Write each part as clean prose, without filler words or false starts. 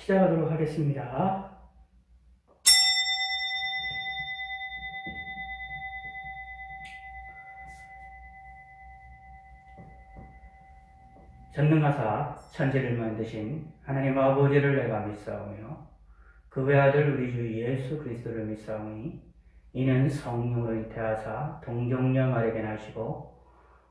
시작하도록 하겠습니다. 전능하사 천지를 만드신 하나님 아버지를 내가 믿사오며 그 외아들 우리 주 예수 그리스도를 믿사오니 이는 성령으로 잉태하사 동정녀 마리아에게 나시고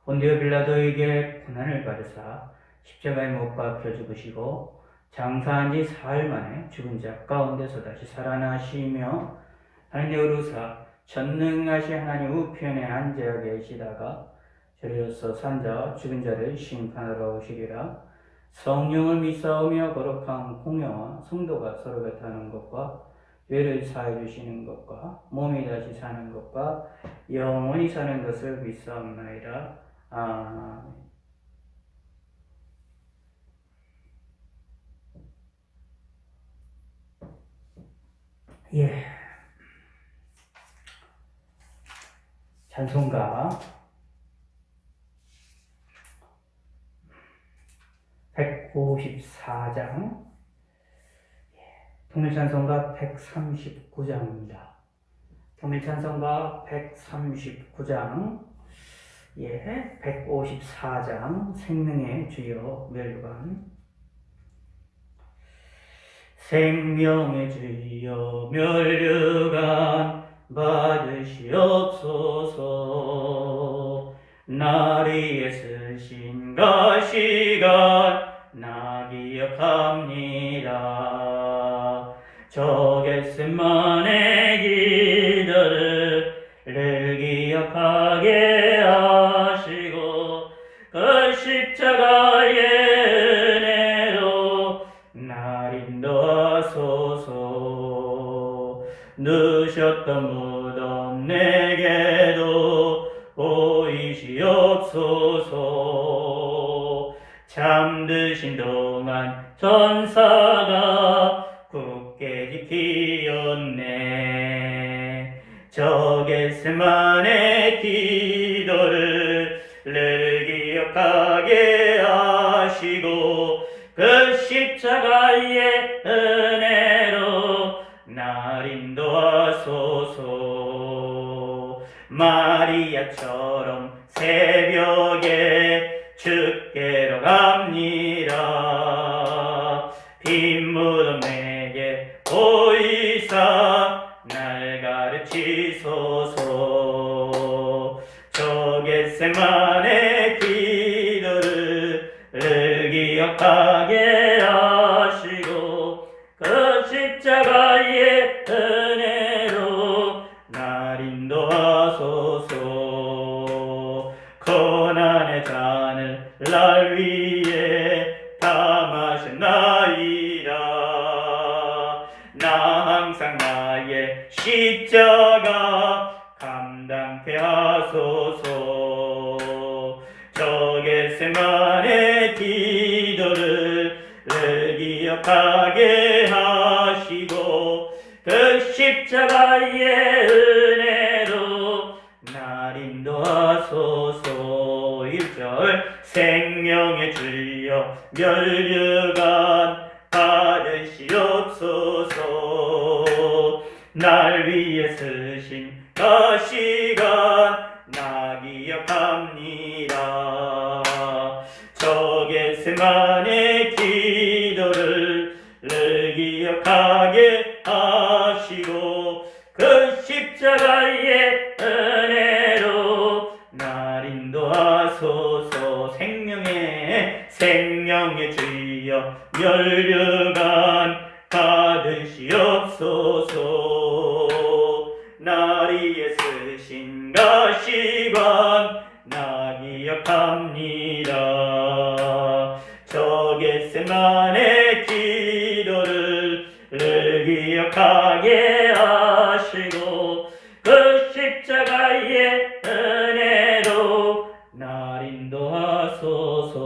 본디오 빌라도에게 고난을 받으사 십자가에 못 박혀 죽으시고 장사한 지 사흘 만에 죽은 자 가운데서 다시 살아나시며 하나님의 의로사 전능하신 하나님 우편에 앉아 계시다가 저리로서 산 자 죽은 자를 심판하러 오시리라. 성령을 믿사오며 거룩한 공회와 성도가 서로 곁하는 것과 죄를 사해 주시는 것과 몸이 다시 사는 것과 영원히 사는 것을 믿사옵나이다. 아멘. 예. 찬송가 154장, 통일찬송가 139장입니다. 통일찬송가 139장, 154장, 생명의 주여 멸류관. 생명의 주여 멸류관 받으시옵소서. 나리에 쓰신 가시관 나 기억합니다. 저 겟세마네 기도를 늘 기억하게 하시고 그 십자가의 은혜로 날 인도하소서. 누셨던 무덤 내게도 보이시옵소서. 잠드신 동안 전사가 굳게 지키었네. 저 겟세마네 기도를 늘 기억하게 하시고 그 십자가의 은혜로 날 인도하소서. 마리아처럼 새벽에 주께로 갑니다. 빈 무덤 내게 보이사 날 가르치소서. 저 겟세마네 기도를 늘 기억하게 하시고 그 십자가의 은혜로 날 인도하소서. 고난의 잔을 날 위해 다 마셨나이다. 나 항상 나의 십자가 감당케 하소서. 저 겟세마네 기도를 늘 기억하게 하시고 그 십자가의 은혜로 날 인도하소서. 1절 생명의 주여 멸류관 받으시옵소서. 날 위해 쓰신 가시관 나 기억합니다. 저 겟세마네 기도를 늘 기억하게 하시고 그 십자가의 은혜로 날 인도하소서. 생명의 주여 멸류관 받으시옵소서. 날 위해 쓰신 가시관 나 기억합니다. 저 겟세마네 기도를 늘 기억하게 하시고 그 십자가의 은혜로 날 인도하소서.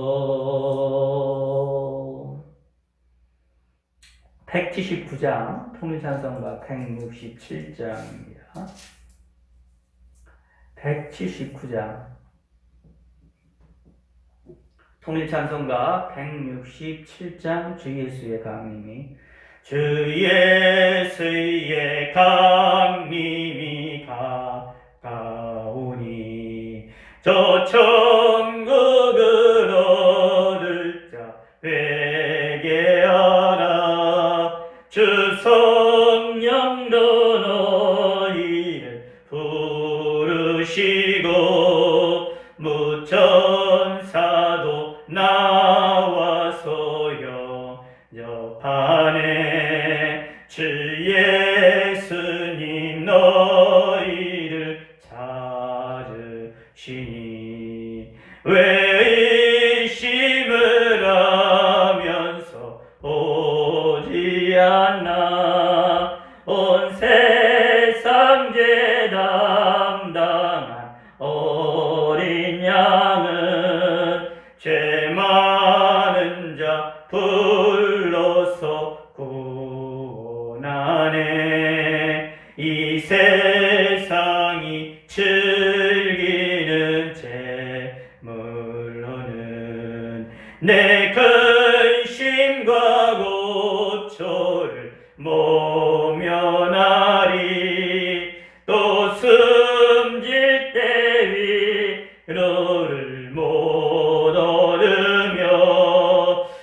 179장 통일찬송가 167장입니다. 179장 통일찬송가 167장 주 예수의 강림이 주 예수의 강림이 가까우니 저 천국을 얻을 자 회개하라. 주 성령도 너희를 부르시고 무천사도 나와서 영접하네. 주 예수님 너희를 찾으시니 왜 의심을 하면서 오지 않나. 온 세상 죄 담당한 어린 양은 죄 많은 자 불러서 구원하네. 이 세상이 즐기는 재물로는 내 근심과 고초를 모면하리. 또 숨질 때 위로를 못 얻으며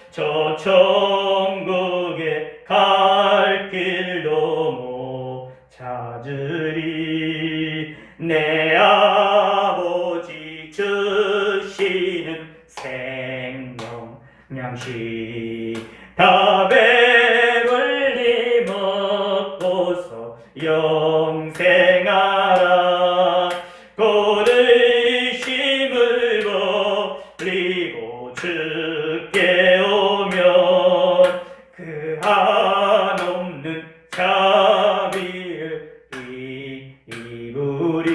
저 천국에 갈 길도 못 찾으리. 내 아버지 주시는 생명 양식 다 배불리 먹고서 영생하라. 곧 의심을 버리고 주께 오면 그 한없는 자비를 입으리.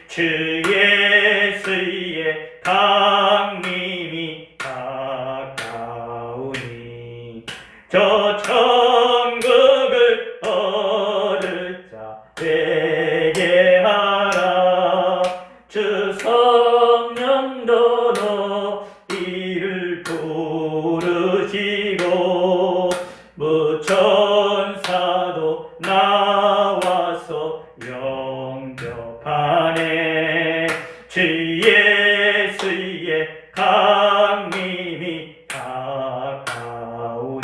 주 예수의 강림이 가까우니 저 천국을 얻을 자 회개하라. 주 성령도 너희를 부르시고 무천사도 나와서 영접하네. 주 예수의 강림이 가까우니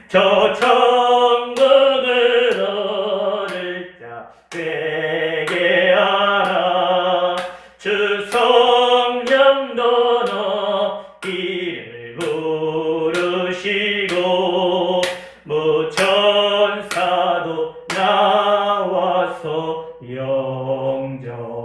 저 천국을 얻을 자 회개하라. 주 성령도 너희를 부르시고 무천사도 나와서 영접하네.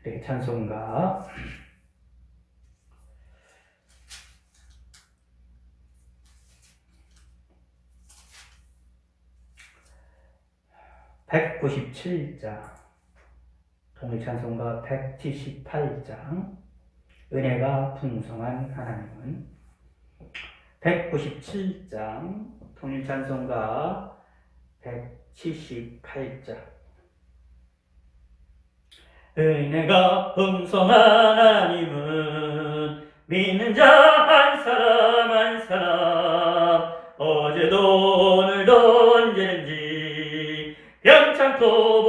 네, 찬송가 197장, 통일찬송가 178장, 은혜가 풍성한 하나님은 197장, 통일찬송가 178장. 은혜가 풍성한 하나님은 믿는 자 한 사람 한 사람 어제도 오늘도 언제든지 병창토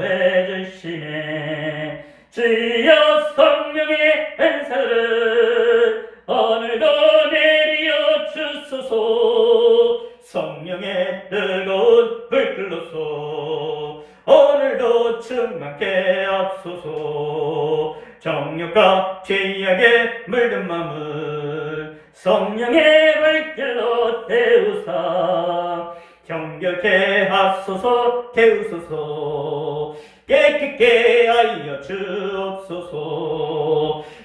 보호해주시네. 주여 성령의 은사를 오늘도 내려 주소서. 성령의 뜨거운 불길로서 오늘도 충만케 앞소서. 정욕과 죄악에 물든 마음을 성령의 불길로 태우사 정결케 하소서. 태우소서. 깨끗게 하여 주옵소서.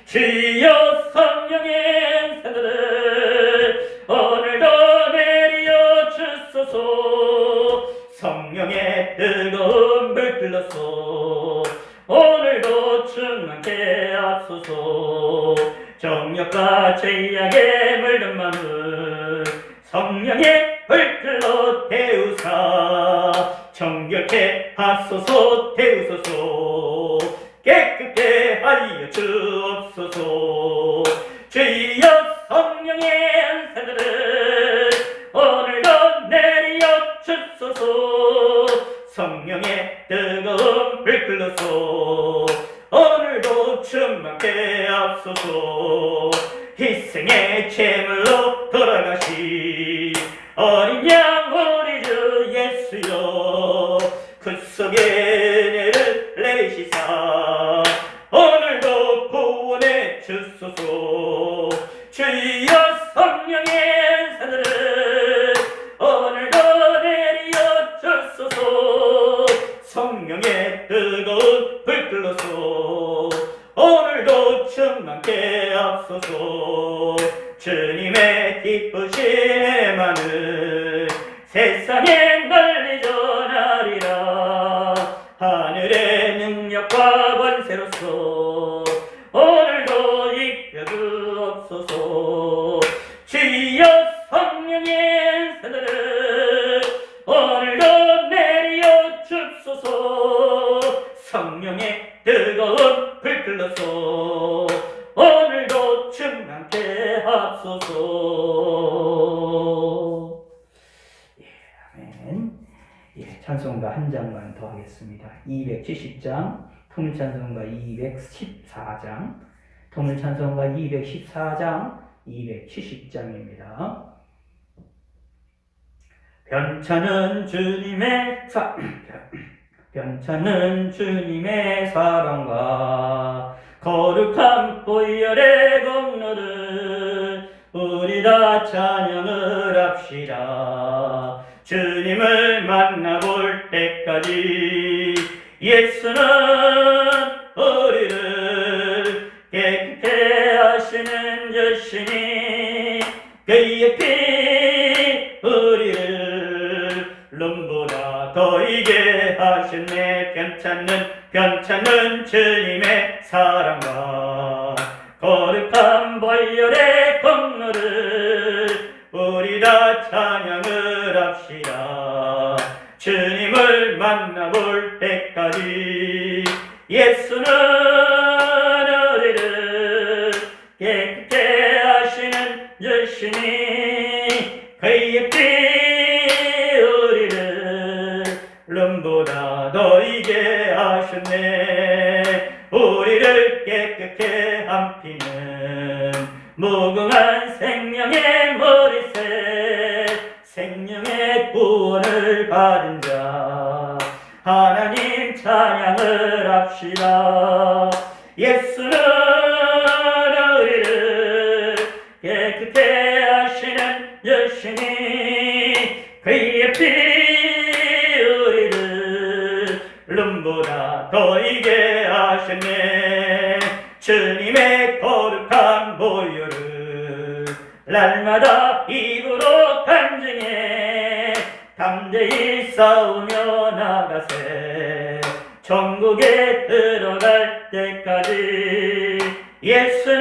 주여 성령의 은사들을 오늘도 내려 주소서. 성령의 뜨거운 불길로서 오늘도 충만케 앞소서. 정욕과 죄악에 물든 마음을 성령의 불길로 태우사 정결케 하소서 태우소서 깨끗게 하여 주옵소서. 주여 성령의 은사들을 오늘도 내려 주소서. 성령의 뜨거운 불길로서 오늘도 충만케 앞서서 희생의 제물로 돌아가시 어린 양 우리 주 예수여 그 속에 은혜를 내리시사 오늘도 구원해 주소서. 주여 성령의 은사들을 오늘도 내려 주소서. 성령의 뜨거운 불길로서 오늘도 충만케 앞서서 주님의 기쁘신 마늘 세상에 널리 전하리라. 하늘의 능력과 권세로서 오늘도 이끌어 주옵소서. 주여 성령의 은사들을 오늘도 내려 주소서. 성령의 뜨거운 불길로서 오늘도 충만케 하소서. 아멘. 찬송가 한 장만 더 하겠습니다. 270장, 통일찬송가 214장, 통일찬송가 214장, 270장입니다. 변찮은 주님의 사랑과 거룩한 보혈의 공로를 우리 다 찬양을 합시다. 주님을 만나볼 때까지 예수는 우리를 깨끗게 하시는 주시니 그의 피 우리를 눈보다 더 이게 하셨네. 변찮는 주님의 사랑과 거룩한 보혈의 공로를 우리 다 찬양을 합시다. 주님을 만나볼 때까지 예수는 우리를 깨끗게 하시는 주시니 그의 피 우리를 눈보다 더 이게 하셨네. 우리를 깨끗게 함피는 무궁한 생명의 머리새 생명의 구원을 받은 자 하나님 찬양을 합시다. 예수는 우리를 깨끗게 하시는 주시니 그의 피 우리를 눈보다 더 이게 하셨네. 주님의 거룩한 보혈을 날마다 입으로 간증해 담대히 싸우며 나가세. 천국에 들어갈 때까지 예수는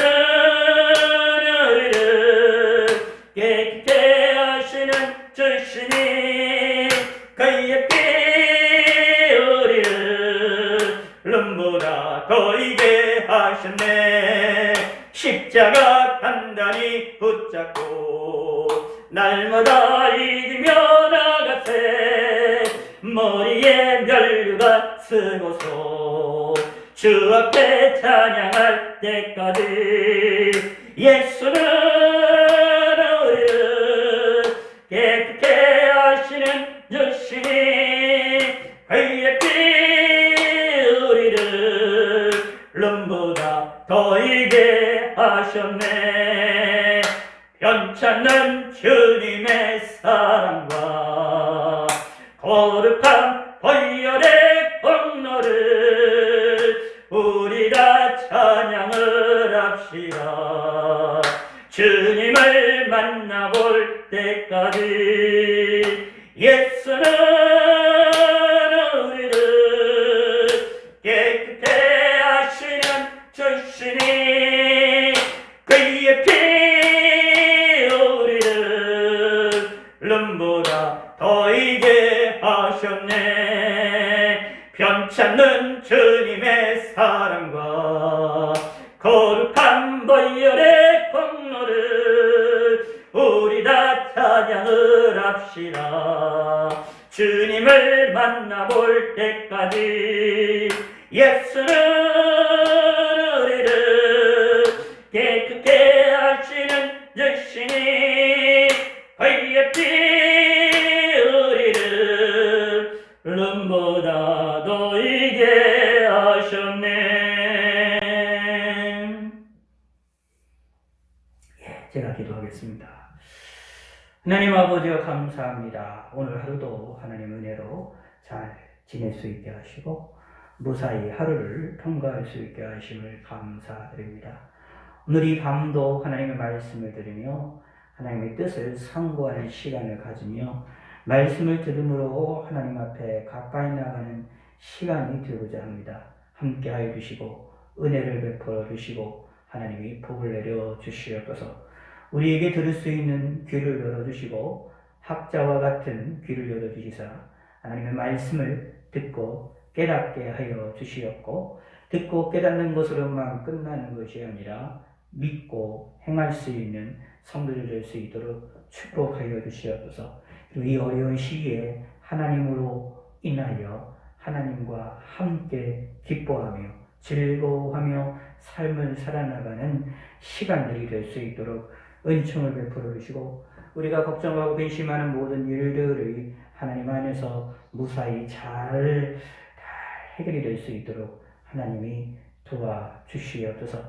우리를 깨끗게 하시는 주시니 그의 피 우리를 눈보다 더 이게 하셨네. 십자가 단단히 붙잡고 날마다 이기며 나가세. 머리에 면류관 쓰고서 주 앞에 찬양할 때까지 예수는 우리를 깨끗게 하시는 주시니 그의 피 우리를 눈보다 더 이게 하셨네. 변찮는 주님의 사랑과 거룩한 보혈의 공로를 우리 다 찬양을 합시다. 주님을 만나볼 때까지 예수는 우리를 깨끗게 하시는 주시니 그의 피 눈보다 더 이게 하셨네. 변치 않는 주님의 사랑과 거룩한 보혈의 공로를 우리 다 찬양을 합시다. 주님을 만나볼 때까지 예수는 우리를 깨끗게 하시는 주시니 그의 피 우리를 눈보다 더 이게 하셨네. 제가 기도하겠습니다. 하나님 아버지여 감사합니다. 오늘 하루도 하나님 은혜로 잘 지낼 수 있게 하시고 무사히 하루를 통과할 수 있게 하심을 감사드립니다. 오늘 이 밤도 하나님의 말씀을 들으며 하나님의 뜻을 상고하는 시간을 가지며 말씀을 들음으로 하나님 앞에 가까이 나가는 시간이 되고자 합니다. 함께하여 주시고 은혜를 베풀어 주시고 하나님이 복을 내려 주시옵소서. 우리에게 들을 수 있는 귀를 열어주시고 학자와 같은 귀를 열어주시사 하나님의 말씀을 듣고 깨닫게 하여 주시옵고 듣고 깨닫는 것으로만 끝나는 것이 아니라 믿고 행할 수 있는 성도들 될 수 있도록 축복하여 주시옵소서. 그리고 이 어려운 시기에 하나님으로 인하여 하나님과 함께 기뻐하며 즐거워하며 삶을 살아나가는 시간들이 될 수 있도록 은총을 베풀어 주시고 우리가 걱정하고 근심하는 모든 일들이 하나님 안에서 무사히 잘 해결이 될 수 있도록 하나님이 도와주시옵소서.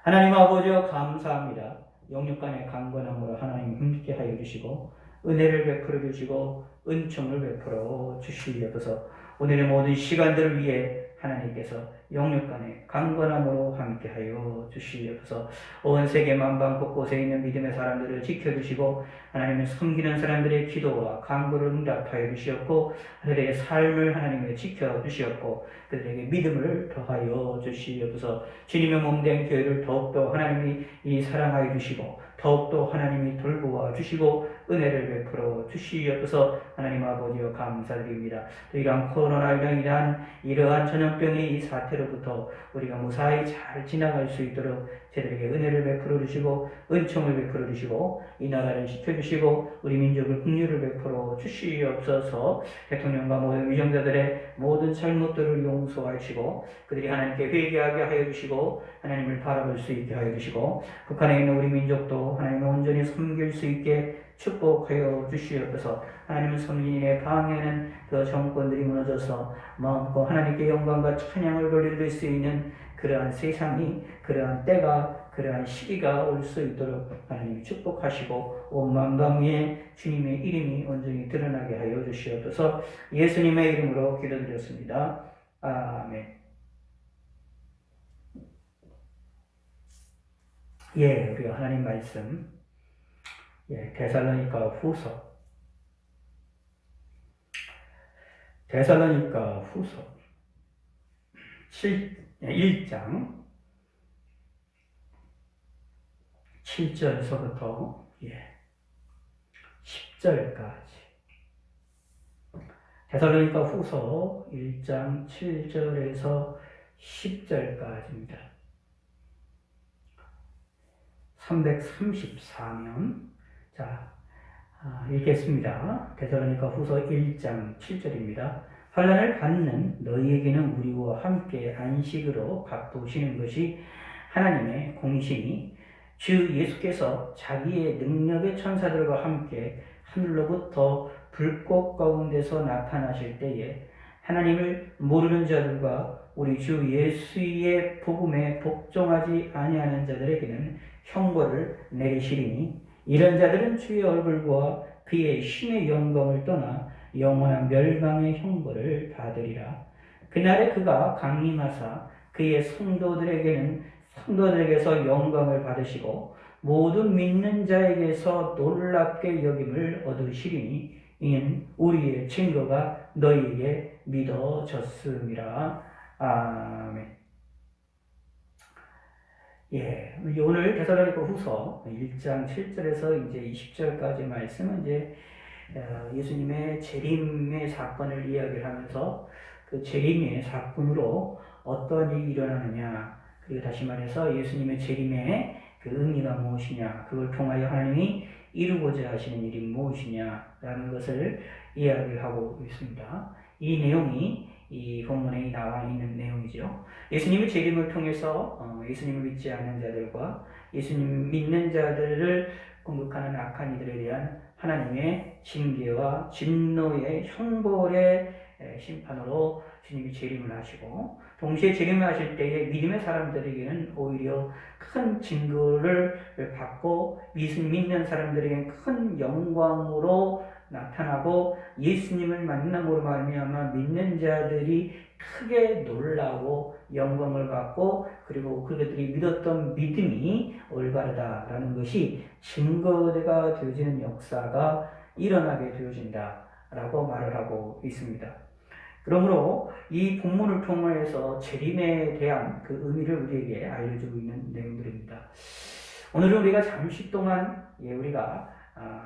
하나님 아버지여 감사합니다. 영육 간의 강건함으로 하나님 함께 하여 주시고 은혜를 베풀어 주시고 은총을 베풀어 주시옵소서. 오늘의 모든 시간들을 위해 하나님께서 영육 간의 강건함으로 함께하여 주시옵소서. 온 세계 만방 곳곳에 있는 믿음의 사람들을 지켜주시고 하나님을 섬기는 사람들의 기도와 간구를 응답하여 주시옵고 그들의 삶을 하나님을 지켜주시옵고 그들에게 믿음을 더하여 주시옵소서. 주님의 몸된 교회를 더욱더 하나님이 사랑하여 주시고 더욱더 하나님이 돌보아 주시고 은혜를 베풀어 주시옵소서. 하나님 아버지여 감사드립니다. 이러한 코로나로 인한 이러한 전염병의 이 사태로부터 우리가 무사히 잘 지나갈 수 있도록 저들에게 은혜를 베풀어 주시고 은총을 베풀어 주시고 이 나라를 지켜주시고 우리 민족을 긍휼을 베풀어 주시옵소서. 대통령과 모든 위정자들의 모든 잘못들을 용서하시고 그들이 하나님께 회개하게 하여 주시고 하나님을 바라볼 수 있게 하여 주시고 북한에 있는 우리 민족도 하나님을 온전히 섬길 수 있게 축복하여 주시옵소서. 하나님을 섬기는 방해하는 그 정권들이 무너져서 마음껏 하나님께 영광과 찬양을 돌릴 수 있는 그러한 세상이 그러한 때가 그러한 시기가 올 수 있도록 하나님이 축복하시고 온 만방 위에 주님의 이름이 온전히 드러나게 하여 주시옵소서. 예수님의 이름으로 기도드렸습니다. 아멘. 우리가 하나님 말씀 데살로니가 후서 1장 7절에서부터 10절까지 데살로니가 후서 1장 7절에서 10절까지입니다. 334면 읽겠습니다. 데살로니가 후서 1장 7절입니다. 환난을 받는 너희에게는 우리와 함께 안식으로 갚으시는 것이 하나님의 공이시니 주 예수께서 자기의 능력의 천사들과 함께 하늘로부터 불꽃 가운데서 나타나실 때에 하나님을 모르는 자들과 우리 주 예수의 복음에 복종하지 아니하는 자들에게는 형벌을 내리시리니 이런 자들은 주의 얼굴과 그의 신의 영광을 떠나 영원한 멸망의 형벌을 받으리라. 그날에 그가 강림하사 그의 성도들에게서 영광을 받으시고 모든 믿는 자에게서 놀랍게 여김을 얻으시리니 이는 우리의 증거가 너희에게 믿어졌음이라. 아멘. 오늘 데살로니가 후서 1장 7절에서 이제 20절까지 말씀은 이제 예수님의 재림의 사건을 이야기를 하면서 그 재림의 사건으로 어떤 일이 일어나느냐, 그리고 다시 말해서 예수님의 재림의 그 의미가 무엇이냐, 그걸 통하여 하나님이 이루고자 하시는 일이 무엇이냐라는 것을 이야기를 하고 있습니다. 이 내용이 이 본문에 나와 있는 내용이죠. 예수님의 재림을 통해서 예수님을 믿지 않는 자들과 예수님 믿는 자들을 공격하는 악한 이들에 대한 하나님의 징계와 진노의 형벌의 심판으로 주님이 재림을 하시고, 동시에 재림을 하실 때에 믿음의 사람들에게는 오히려 큰 증거를 받고 믿는 사람들에게는 큰 영광으로 나타나고, 예수님을 만남으로 말미암아 믿는 자들이 크게 놀라고 영광을 받고, 그리고 그들이 믿었던 믿음이 올바르다라는 것이 증거가 되어지는 역사가 일어나게 되어진다라고 말을 하고 있습니다. 그러므로 이 본문을 통해서 재림에 대한 그 의미를 우리에게 알려주고 있는 내용들입니다. 오늘은 우리가 잠시 동안 우리가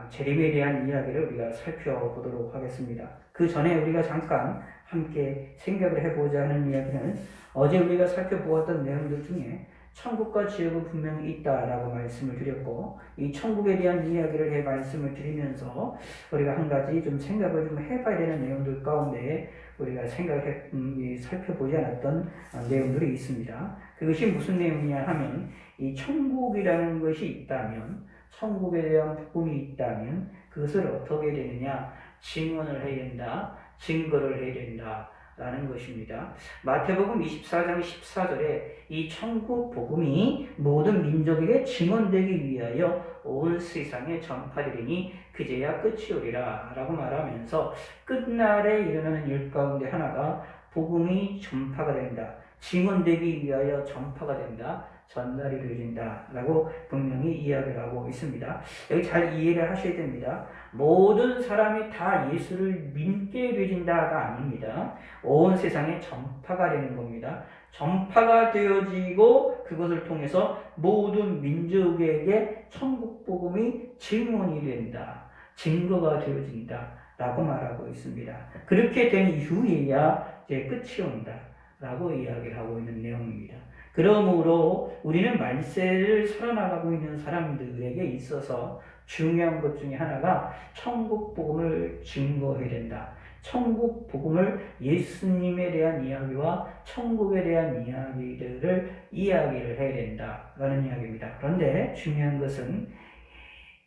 재림에 대한 이야기를 우리가 살펴보도록 하겠습니다. 그 전에 우리가 잠깐 함께 생각을 해보자 하는 이야기는, 어제 우리가 살펴보았던 내용들 중에 천국과 지옥은 분명히 있다라고 말씀을 드렸고, 이 천국에 대한 이야기를 말씀을 드리면서 우리가 한 가지 좀 생각을 좀 해봐야 되는 내용들 가운데 우리가 살펴보지 않았던 내용들이 있습니다. 그것이 무슨 내용이냐 하면, 이 천국이라는 것이 있다면, 천국에 대한 복음이 있다면 그것을 어떻게 되느냐, 증언을 해야 된다, 증거를 해야 된다 라는 것입니다. 마태복음 24장 14절에 이 천국 복음이 모든 민족에게 증언되기 위하여 온 세상에 전파되리니 그제야 끝이 오리라 라고 말하면서, 끝날에 일어나는 일 가운데 하나가 복음이 전파가 된다, 증언되기 위하여 전파가 된다, 전달이 되어진다 라고 분명히 이야기를 하고 있습니다. 여기 잘 이해를 하셔야 됩니다. 모든 사람이 다 예수를 믿게 되어진다가 아닙니다. 온 세상에 전파가 되는 겁니다. 전파가 되어지고 그것을 통해서 모든 민족에게 천국 복음이 증언이 된다, 증거가 되어진다 라고 말하고 있습니다. 그렇게 된 이후에야 이제 끝이 온다 라고 이야기를 하고 있는 내용입니다. 그러므로 우리는 말세를 살아나가고 있는 사람들에게 있어서 중요한 것 중에 하나가 천국 복음을 증거해야 된다. 천국 복음을, 예수님에 대한 이야기와 천국에 대한 이야기들을 이야기를 해야 된다라는 이야기입니다. 그런데 중요한 것은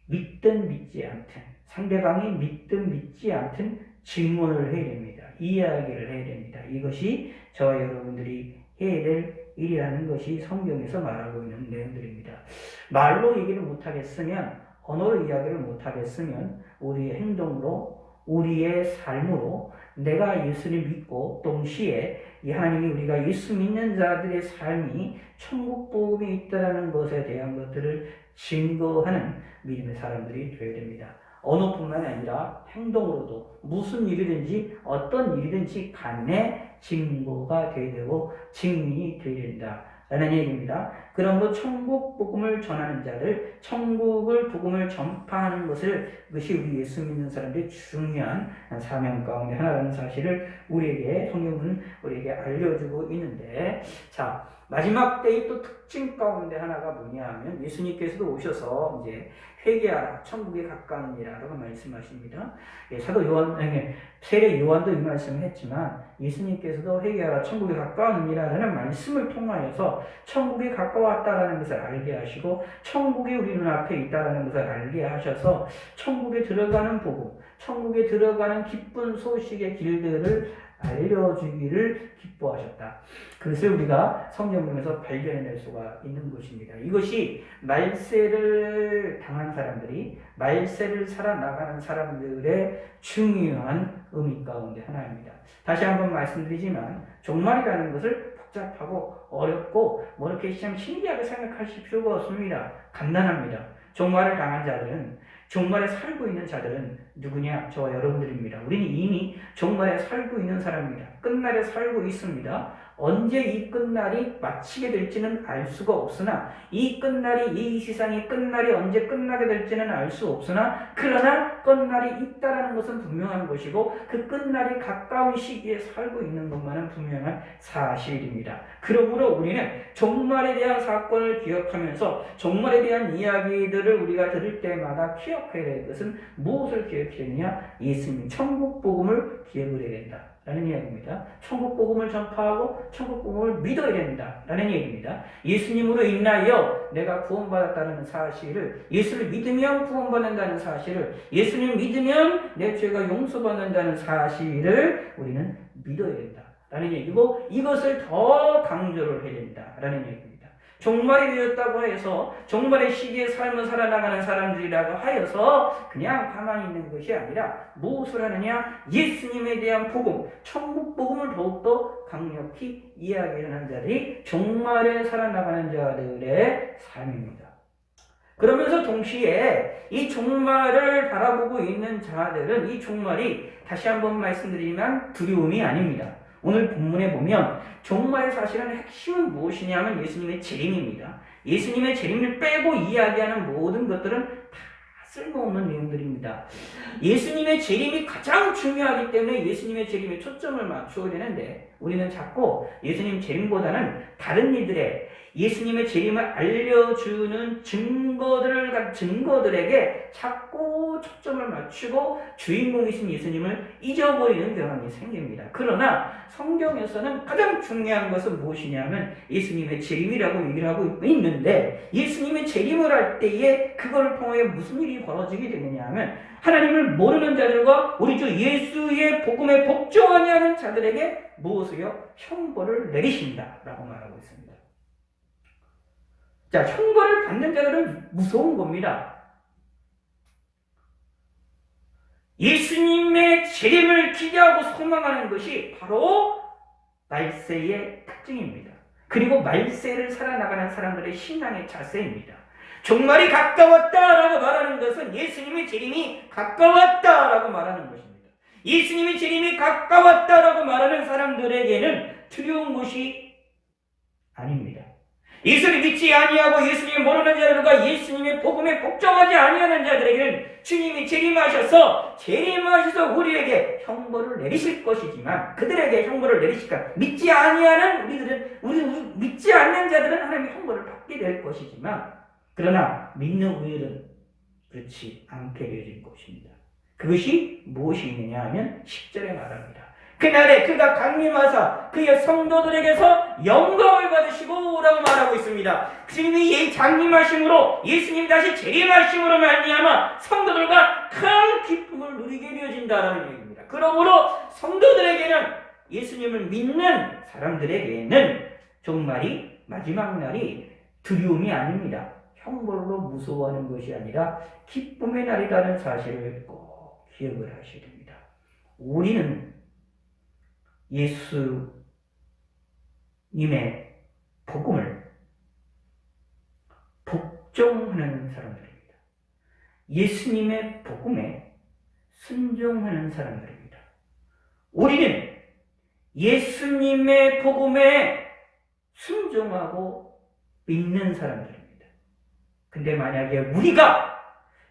믿든 믿지 않든, 상대방이 믿든 믿지 않든 증언을 해야 됩니다. 이야기를 해야 됩니다. 이것이 저와 여러분들이 해야 될 일이라는 것이 성경에서 말하고 있는 내용들입니다. 말로 얘기를 못하겠으면, 언어로 이야기를 못하겠으면 우리의 행동으로, 우리의 삶으로 내가 예수를 믿고 동시에 이 하나님이 우리가 예수 믿는 자들의 삶이 천국 복음이 있다는 것에 대한 것들을 증거하는 믿음의 사람들이 되어야 됩니다. 언어뿐만 아니라 행동으로도 무슨 일이든지 어떤 일이든지 간에 증거가 되어야 되고 증인이 되어야 된다 라는 얘기입니다. 그러므로 천국 복음을 전하는 자들, 천국을 복음을 전파하는 그것이 우리 예수 믿는 사람들의 중요한 사명 가운데 하나라는 사실을 성경은 우리에게 알려주고 있는데, 자, 마지막 때의 또 특징 가운데 하나가 뭐냐 하면, 예수님께서도 오셔서 이제 회개하라, 천국에 가까우니라라고 말씀하십니다. 사도 요한, 세례 요한도 이 말씀을 했지만 예수님께서도 회개하라, 천국에 가까우니라라는 말씀을 통하여서 천국에 가까웠다라는 것을 알게 하시고, 천국이 우리 눈앞에 있다라는 것을 알게 하셔서 천국에 들어가는 복음, 천국에 들어가는 기쁜 소식의 길들을 알려주기를 기뻐하셨다. 그것을 우리가 성경에서 발견해낼 수가 있는 것입니다. 이것이 말세를 당한 사람들이, 말세를 살아나가는 사람들의 중요한 의미 가운데 하나입니다. 다시 한번 말씀드리지만, 종말이라는 것을 복잡하고 어렵고 이렇게 신기하게 생각하실 필요가 없습니다. 간단합니다. 종말을 당한 자들은 종말에 살고 있는 자들은 누구냐? 저와 여러분들입니다. 우리는 이미 종말에 살고 있는 사람입니다. 끝날에 살고 있습니다. 언제 이 끝날이 마치게 될지는 알 수가 없으나 이 끝날이 이 세상의 끝날이 언제 끝나게 될지는 알 수 없으나 그러나 끝날이 있다라는 것은 분명한 것이고 그 끝날이 가까운 시기에 살고 있는 것만은 분명한 사실입니다. 그러므로 우리는 종말에 대한 사건을 기억하면서 종말에 대한 이야기들을 우리가 들을 때마다 기억해야 될 것은 무엇을 기억해야 되느냐? 예수님 천국 복음을 기억을 해야 된다 라는 이야기입니다. 천국 복음을 전파하고 천국 복음을 믿어야 된다 라는 얘기입니다. 예수님으로 인하여 내가 구원받았다는 사실을, 예수를 믿으면 구원받는다는 사실을, 예수님 믿으면 내 죄가 용서받는다는 사실을 우리는 믿어야 된다 라는 얘기고, 이것을 더 강조를 해야 된다 라는 얘기입니다. 종말이 되었다고 해서 종말의 시기에 삶을 살아나가는 사람들이라고 하여서 그냥 가만히 있는 것이 아니라 무엇을 하느냐? 예수님에 대한 복음, 천국 복음을 더욱더 강력히 이야기하는 자들이 종말에 살아나가는 자들의 삶입니다. 그러면서 동시에 이 종말을 바라보고 있는 자들은 이 종말이 다시 한번 말씀드리면 두려움이 아닙니다. 오늘 본문에 보면 종말의 사실은 핵심은 무엇이냐면 예수님의 재림입니다. 예수님의 재림을 빼고 이야기하는 모든 것들은 다 쓸모없는 내용들입니다. 예수님의 재림이 가장 중요하기 때문에 예수님의 재림에 초점을 맞추어야 되는데 우리는 자꾸 예수님 재림보다는 다른 이들의 예수님의 재림을 알려주는 증거들에게 자꾸 초점을 맞추고 주인공이신 예수님을 잊어버리는 경향이 생깁니다. 그러나 성경에서는 가장 중요한 것은 무엇이냐면 예수님의 재림이라고 얘기를 하고 있는데, 예수님의 재림을 할 때에 그걸 통해 무슨 일이 벌어지게 되느냐 하면 하나님을 모르는 자들과 우리 주 예수의 복음에 복종하지 않은 자들에게 무엇을요? 형벌을 내리신다 라고 말하고 있습니다. 자, 형벌을 받는 자들은 무서운 겁니다. 예수님의 재림을 기대하고 소망하는 것이 바로 말세의 특징입니다. 그리고 말세를 살아나가는 사람들의 신앙의 자세입니다. 종말이 가까웠다라고 말하는 것은 예수님의 재림이 가까웠다라고 말하는 것입니다. 예수님의 재림이 가까웠다라고 말하는 사람들에게는 두려운 것이 아닙니다. 예수를 믿지 아니하고 예수님을 모르는 자들과 예수님의 복음에 복종하지 아니하는 자들에게는 주님이 재림하셔서 우리에게 형벌을 내리실 것이지만, 그들에게 형벌을 내리실까? 믿지 아니하는 우리 믿지 않는 자들은 하나님의 형벌을 받게 될 것이지만, 그러나 믿는 우리들은 그렇지 않게 되어질 것입니다. 그것이 무엇이 있느냐 하면 10절에 말합니다. 그날에 그가 강림하사 그의 성도들에게서 영광을 받으시고 라고 말하고 있습니다. 주님이 강림하심으로, 예수님 다시 재림하심으로 말미암아 성도들과 큰 기쁨을 누리게 되어진다라는 얘기입니다. 그러므로 성도들에게는, 예수님을 믿는 사람들에게는 종말이, 마지막 날이 두려움이 아닙니다. 형벌로 무서워하는 것이 아니라 기쁨의 날이라는 사실을 꼭 기억을 하셔야 됩니다. 우리는 예수님의 복음을 복종하는 사람들입니다. 예수님의 복음에 순종하는 사람들입니다. 우리는 예수님의 복음에 순종하고 믿는 사람들입니다. 근데 만약에 우리가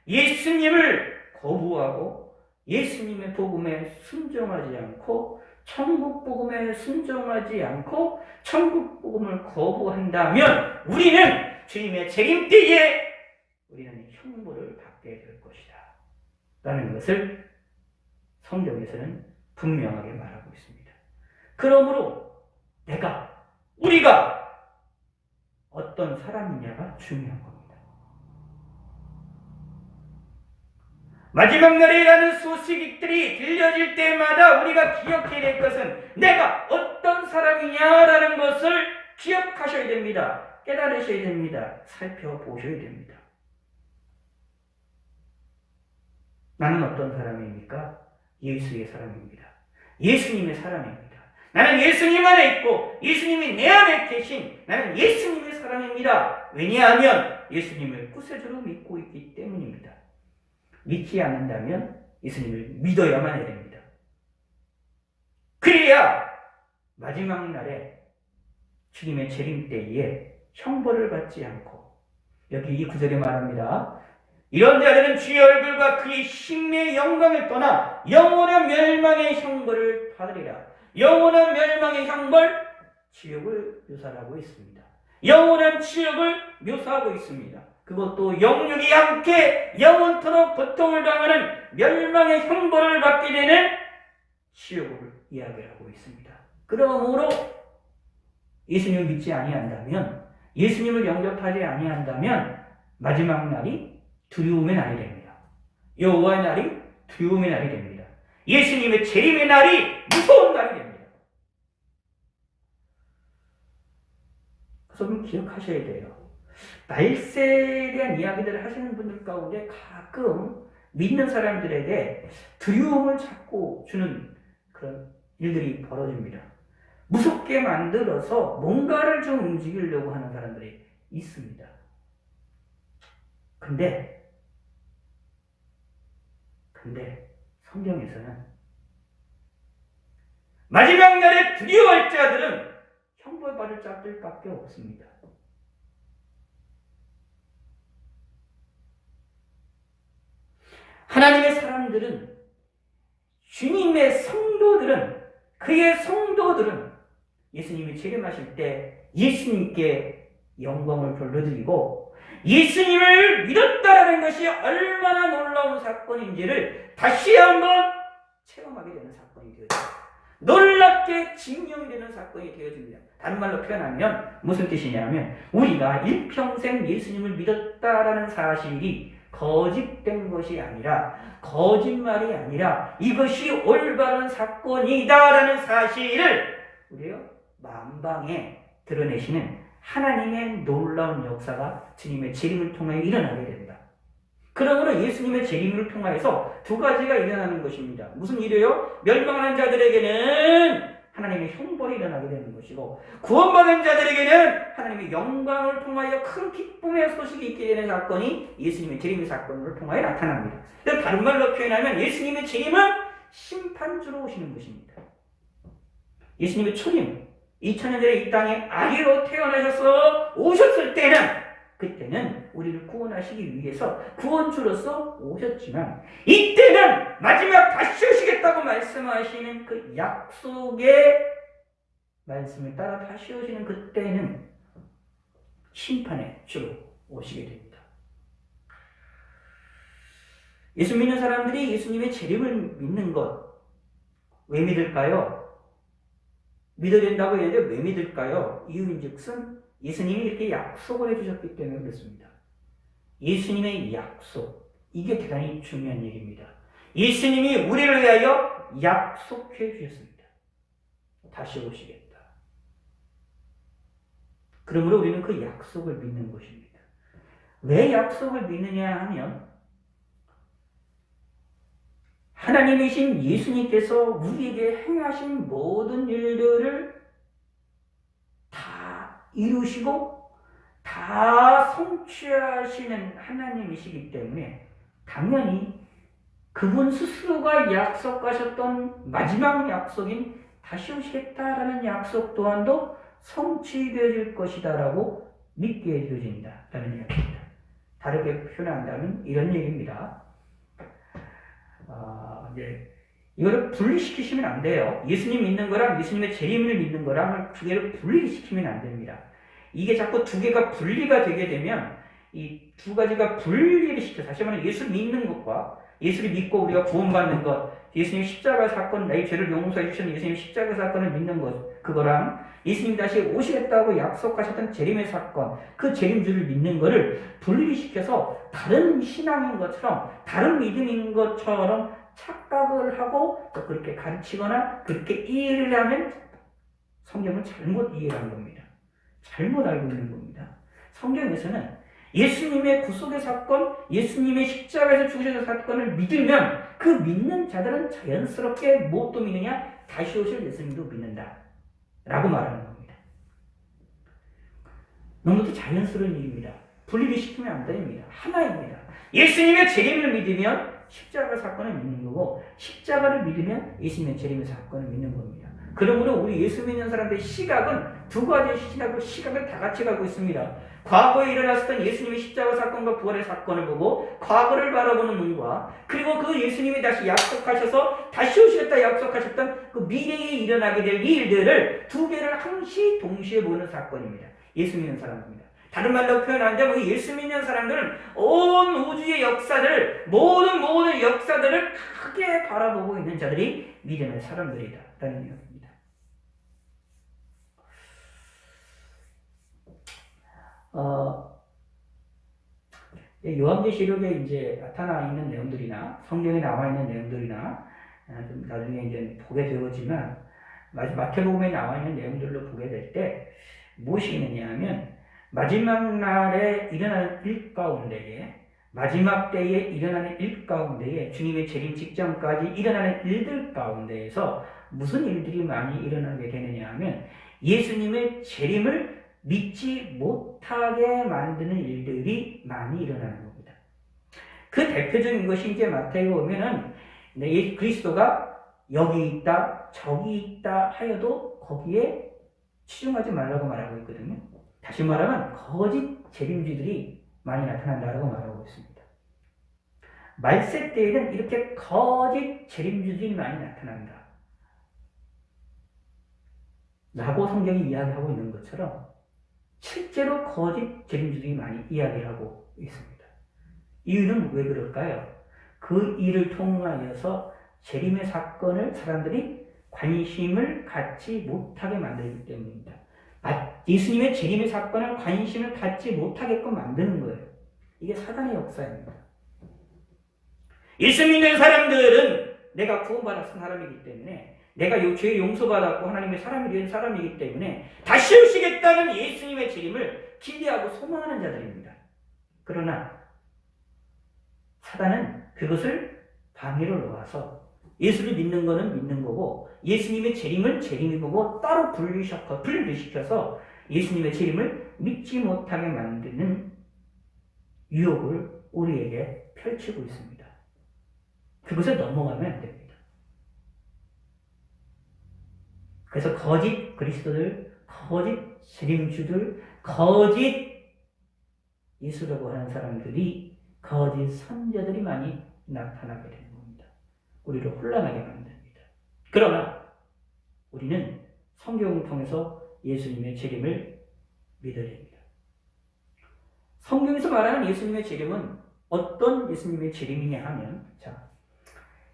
예수님을 거부하고 예수님의 복음에 순종하지 않고 천국 복음에 순종하지 않고 천국 복음을 거부한다면 우리는 주님의 재림 때에 우리는 형벌을 받게 될 것이다 라는 것을 성경에서는 분명하게 말하고 있습니다. 그러므로 우리가 어떤 사람이냐가 중요한 겁니다. 마지막 날이라는 소식들이 들려질 때마다 우리가 기억해야 될 것은 내가 어떤 사람이냐라는 것을 기억하셔야 됩니다. 깨달으셔야 됩니다. 살펴보셔야 됩니다. 나는 어떤 사람입니까? 예수의 사람입니다. 예수님의 사람입니다. 나는 예수님 안에 있고 예수님이 내 안에 계신 나는 예수님의 사람입니다. 왜냐하면 예수님을 구세주로 믿고 있기 때문입니다. 믿지 않는다면 예수님을 믿어야만 해야 됩니다. 그래야 마지막 날에 주님의 재림 때에 형벌을 받지 않고, 여기 이 구절에 말합니다. 이런 자들은 주의 얼굴과 그의 힘의 영광을 떠나 영원한 멸망의 형벌을 받으리라. 영원한 멸망의 형벌, 지옥을 묘사하고 있습니다. 영원한 지옥을 묘사하고 있습니다. 그것도 영육이 함께 영원토록 고통을 당하는 멸망의 형벌을 받게 되는 지옥을 이야기하고 있습니다. 그러므로 예수님을 믿지 아니한다면, 예수님을 영접하지 아니한다면 마지막 날이 두려움의 날이 됩니다. 여호와의 날이 두려움의 날이 됩니다. 예수님의 재림의 날이 무서운 날이 됩니다. 그래서 기억하셔야 돼요. 말세에 대한 이야기들을 하시는 분들 가운데 가끔 믿는 사람들에게 두려움을 자꾸 주는 그런 일들이 벌어집니다. 무섭게 만들어서 뭔가를 좀 움직이려고 하는 사람들이 있습니다. 근데 성경에서는 마지막 날에 두려워할 자들은 형벌받을 자들밖에 없습니다. 하나님의 사람들은, 주님의 성도들은, 그의 성도들은 예수님이 재림하실 때 예수님께 영광을 돌려드리고 예수님을 믿었다라는 것이 얼마나 놀라운 사건인지를 다시 한번 체험하게 되는 사건이 되어집니다. 놀랍게 증명이 되는 사건이 되어집니다. 다른 말로 표현하면 무슨 뜻이냐면, 우리가 일평생 예수님을 믿었다라는 사실이 거짓된 것이 아니라, 거짓말이 아니라 이것이 올바른 사건이다라는 사실을 우리가 만방에 드러내시는 하나님의 놀라운 역사가 주님의 재림을 통하여 일어나게 된다. 그러므로 예수님의 재림을 통하여서 두 가지가 일어나는 것입니다. 무슨 일이에요? 멸망하는 자들에게는 하나님의 형벌이 일어나게 되는 것이고, 구원받은 자들에게는 하나님의 영광을 통하여 큰 기쁨의 소식이 있게 되는 사건이 예수님의 재림의 사건을 통하여 나타납니다. 다른 말로 표현하면 예수님의 재림은 심판주로 오시는 것입니다. 예수님의 초림, 2000년 전에 이 땅에 아기로 태어나셔서 오셨을 때는, 그때는 우리를 구원하시기 위해서 구원주로서 오셨지만, 이때는 마지막 다시 오시겠다고 말씀하시는 그 약속의 말씀을 따라 다시 오시는 그때는 심판의 주로 오시게 됩니다. 예수 믿는 사람들이 예수님의 재림을 믿는 것, 왜 믿을까요? 믿어야 된다고 했는데 왜 믿을까요? 이유인즉슨 예수님이 이렇게 약속을 해주셨기 때문에 그렇습니다. 예수님의 약속, 이게 대단히 중요한 얘기입니다. 예수님이 우리를 위하여 약속해 주셨습니다. 다시 오시겠다. 그러므로 우리는 그 약속을 믿는 것입니다. 왜 약속을 믿느냐 하면, 하나님이신 예수님께서 우리에게 행하신 모든 일들을 다 이루시고 다 성취하시는 하나님이시기 때문에 당연히 그분 스스로가 약속하셨던 마지막 약속인 다시 오시겠다라는 약속 또한도 성취되어질 것이다라고 믿게 되어진다라는 이야기입니다. 다르게 표현한다면 이런 얘기입니다. 이거를 분리시키시면 안 돼요. 예수님 믿는 거랑 예수님의 재림을 믿는 거랑 두 개를 분리시키면 안 됩니다. 이게 자꾸 두 개가 분리가 되게 되면 이 두 가지가 분리를 시켜서, 다시 말하면 예수 믿는 것과 예수를 믿고 우리가 구원받는 것, 예수님 십자가 사건, 나의 죄를 용서해 주시는 예수님 십자가 사건을 믿는 것, 그거랑 예수님 다시 오시겠다고 약속하셨던 재림의 사건, 그 재림주를 믿는 거를 분리시켜서 다른 신앙인 것처럼, 다른 믿음인 것처럼 착각을 하고 또 그렇게 가르치거나 그렇게 이해를 하면 성경을 잘못 이해한 겁니다. 잘못 알고 있는 겁니다. 성경에서는 예수님의 구속의 사건, 예수님의 십자가에서 죽으셔서 사건을 믿으면 그 믿는 자들은 자연스럽게 무엇도 믿느냐? 다시 오실 예수님도 믿는다 라고 말하는 겁니다. 너무도 자연스러운 일입니다. 분리를 시키면 안 됩니다. 하나입니다. 예수님의 재림을 믿으면 십자가 사건을 믿는 거고 십자가를 믿으면 예수님의 재림의 사건을 믿는 겁니다. 그러므로 우리 예수 믿는 사람들의 시각은 두 가지의 시각을 다 같이 가고 있습니다. 과거에 일어났었던 예수님의 십자가 사건과 부활의 사건을 보고 과거를 바라보는 눈과 그리고 그 예수님이 다시 약속하셔서 다시 오시겠다 약속하셨던 그 미래에 일어나게 될 일들을 두 개를 항시 동시에 보는 사건입니다. 예수 믿는 사람입니다. 다른 말로 표현하는데 우리 예수 믿는 사람들은 온 우주의 역사들 모든 역사들을 크게 바라보고 있는 자들이 믿음의 사람들이다 라는 이야기입니다. 요한계시록에 이제 나타나 있는 내용들이나 성경에 나와 있는 내용들이나 좀 나중에 이제 보게 되었지만 마태복음에 나와 있는 내용들로 보게 될 때 무엇이 있느냐 하면 마지막 날에 일어나는 일 가운데에 마지막 때에 일어나는 일 가운데에 주님의 재림 직전까지 일어나는 일들 가운데에서 무슨 일들이 많이 일어나게 되느냐 하면 예수님의 재림을 믿지 못하게 만드는 일들이 많이 일어나는 겁니다. 그 대표적인 것이 이제 마태에 보면은 그리스도가 여기 있다, 저기 있다 하여도 거기에 치중하지 말라고 말하고 있거든요. 다시 말하면 거짓 재림주들이 많이 나타난다고 말하고 있습니다. 말세 때에는 이렇게 거짓 재림주들이 많이 나타난다 라고 성경이 이야기하고 있는 것처럼 실제로 거짓 재림주들이 많이 이야기하고 있습니다. 이유는 왜 그럴까요? 그 일을 통하여서 재림의 사건을 사람들이 관심을 갖지 못하게 만들기 때문입니다. 예수님의 재림의 사건을 관심을 갖지 못하게끔 만드는 거예요. 이게 사단의 역사입니다. 예수 믿는 사람들은 내가 구원받았은 사람이기 때문에 내가 죄 용서받았고 하나님의 사람이 된 사람이기 때문에 다시 오시겠다는 예수님의 재림을 기대하고 소망하는 자들입니다. 그러나 사단은 그것을 방해로 놓아서 예수를 믿는 거는 믿는 거고 예수님의 재림은 재림인 거고 따로 분리시켜서 예수님의 재림을 믿지 못하게 만드는 유혹을 우리에게 펼치고 있습니다. 그것을 넘어가면 안 됩니다. 그래서 거짓 그리스도들, 거짓 재림주들, 거짓 예수라고 하는 사람들이 거짓 선자들이 많이 나타나게 되는 겁니다. 우리를 혼란하게 만듭니다. 그러나 우리는 성경을 통해서 예수님의 재림을 믿어야 됩니다. 성경에서 말하는 예수님의 재림은 어떤 예수님의 재림이냐 하면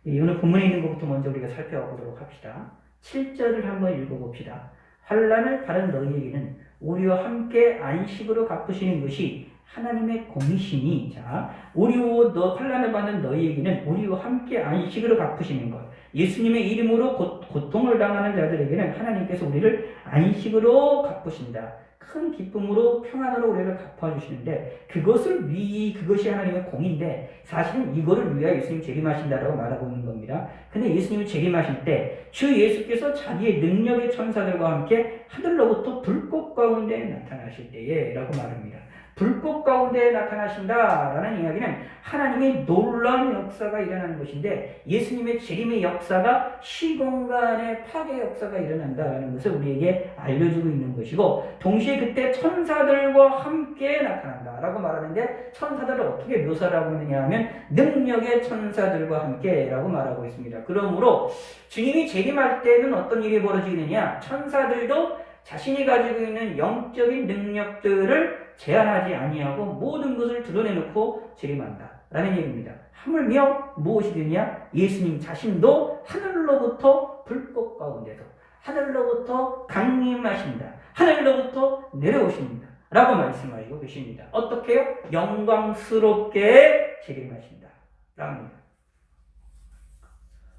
오늘 본문에 있는 것부터 먼저 우리가 살펴보도록 합시다. 7절을 한번 읽어봅시다. 환난을 받은 너희에게는 우리와 함께 안식으로 갚으시는 것이 하나님의 공이시니 환난을 받는 너희에게는 우리와 함께 안식으로 갚으시는 것. 예수님의 이름으로 고통을 당하는 자들에게는 하나님께서 우리를 안식으로 갚으신다. 큰 기쁨으로 평안으로 우리를 갚아주시는데 그것이 하나님의 공인데 사실은 이거를 위하여 예수님 재림하신다라고 말하고 있는 겁니다. 근데 예수님이 재림하실 때 주 예수께서 자기의 능력의 천사들과 함께 하늘로부터 불꽃 가운데 나타나실 때에 라고 말합니다. 불꽃 가운데 나타나신다라는 이야기는 하나님의 놀라운 역사가 일어나는 것인데 예수님의 재림의 역사가 시공간의 파괴 역사가 일어난다는 것을 우리에게 알려주고 있는 것이고 동시에 그때 천사들과 함께 나타난다라고 말하는데 천사들을 어떻게 묘사를 하고 있느냐 하면 능력의 천사들과 함께라고 말하고 있습니다. 그러므로 주님이 재림할 때는 어떤 일이 벌어지느냐 천사들도 자신이 가지고 있는 영적인 능력들을 제한하지 아니하고 모든 것을 드러내놓고 재림한다 라는 얘기입니다. 하물며 무엇이되냐 예수님 자신도 하늘로부터 불꽃 가운데서 하늘로부터 강림하신다. 하늘로부터 내려오십니다. 라고 말씀하시고 계십니다. 어떻게요? 영광스럽게 재림하신다. 라합니다.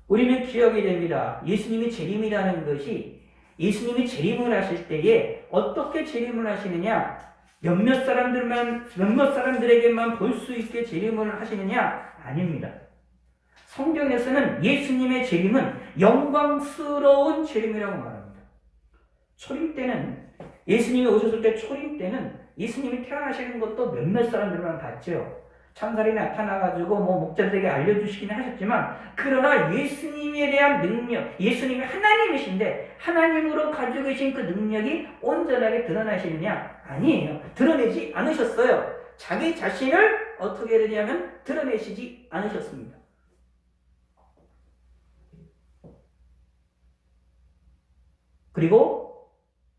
우리는 기억이 됩니다. 예수님이 재림이라는 것이 예수님이 재림을 하실 때에 어떻게 재림을 하시느냐? 몇몇 사람들에게만 볼 수 있게 재림을 하시느냐? 아닙니다. 성경에서는 예수님의 재림은 영광스러운 재림이라고 말합니다. 초림 때는 예수님이 오셨을 때 초림 때는 예수님이 태어나시는 것도 몇몇 사람들만 봤죠. 천사들이 나타나가지고 목자들에게 알려주시긴 하셨지만, 그러나 예수님에 대한 능력, 예수님이 하나님이신데 하나님으로 가지고 계신 그 능력이 온전하게 드러나시느냐? 아니에요. 드러내지 않으셨어요. 자기 자신을 어떻게 해야 되냐면 드러내시지 않으셨습니다. 그리고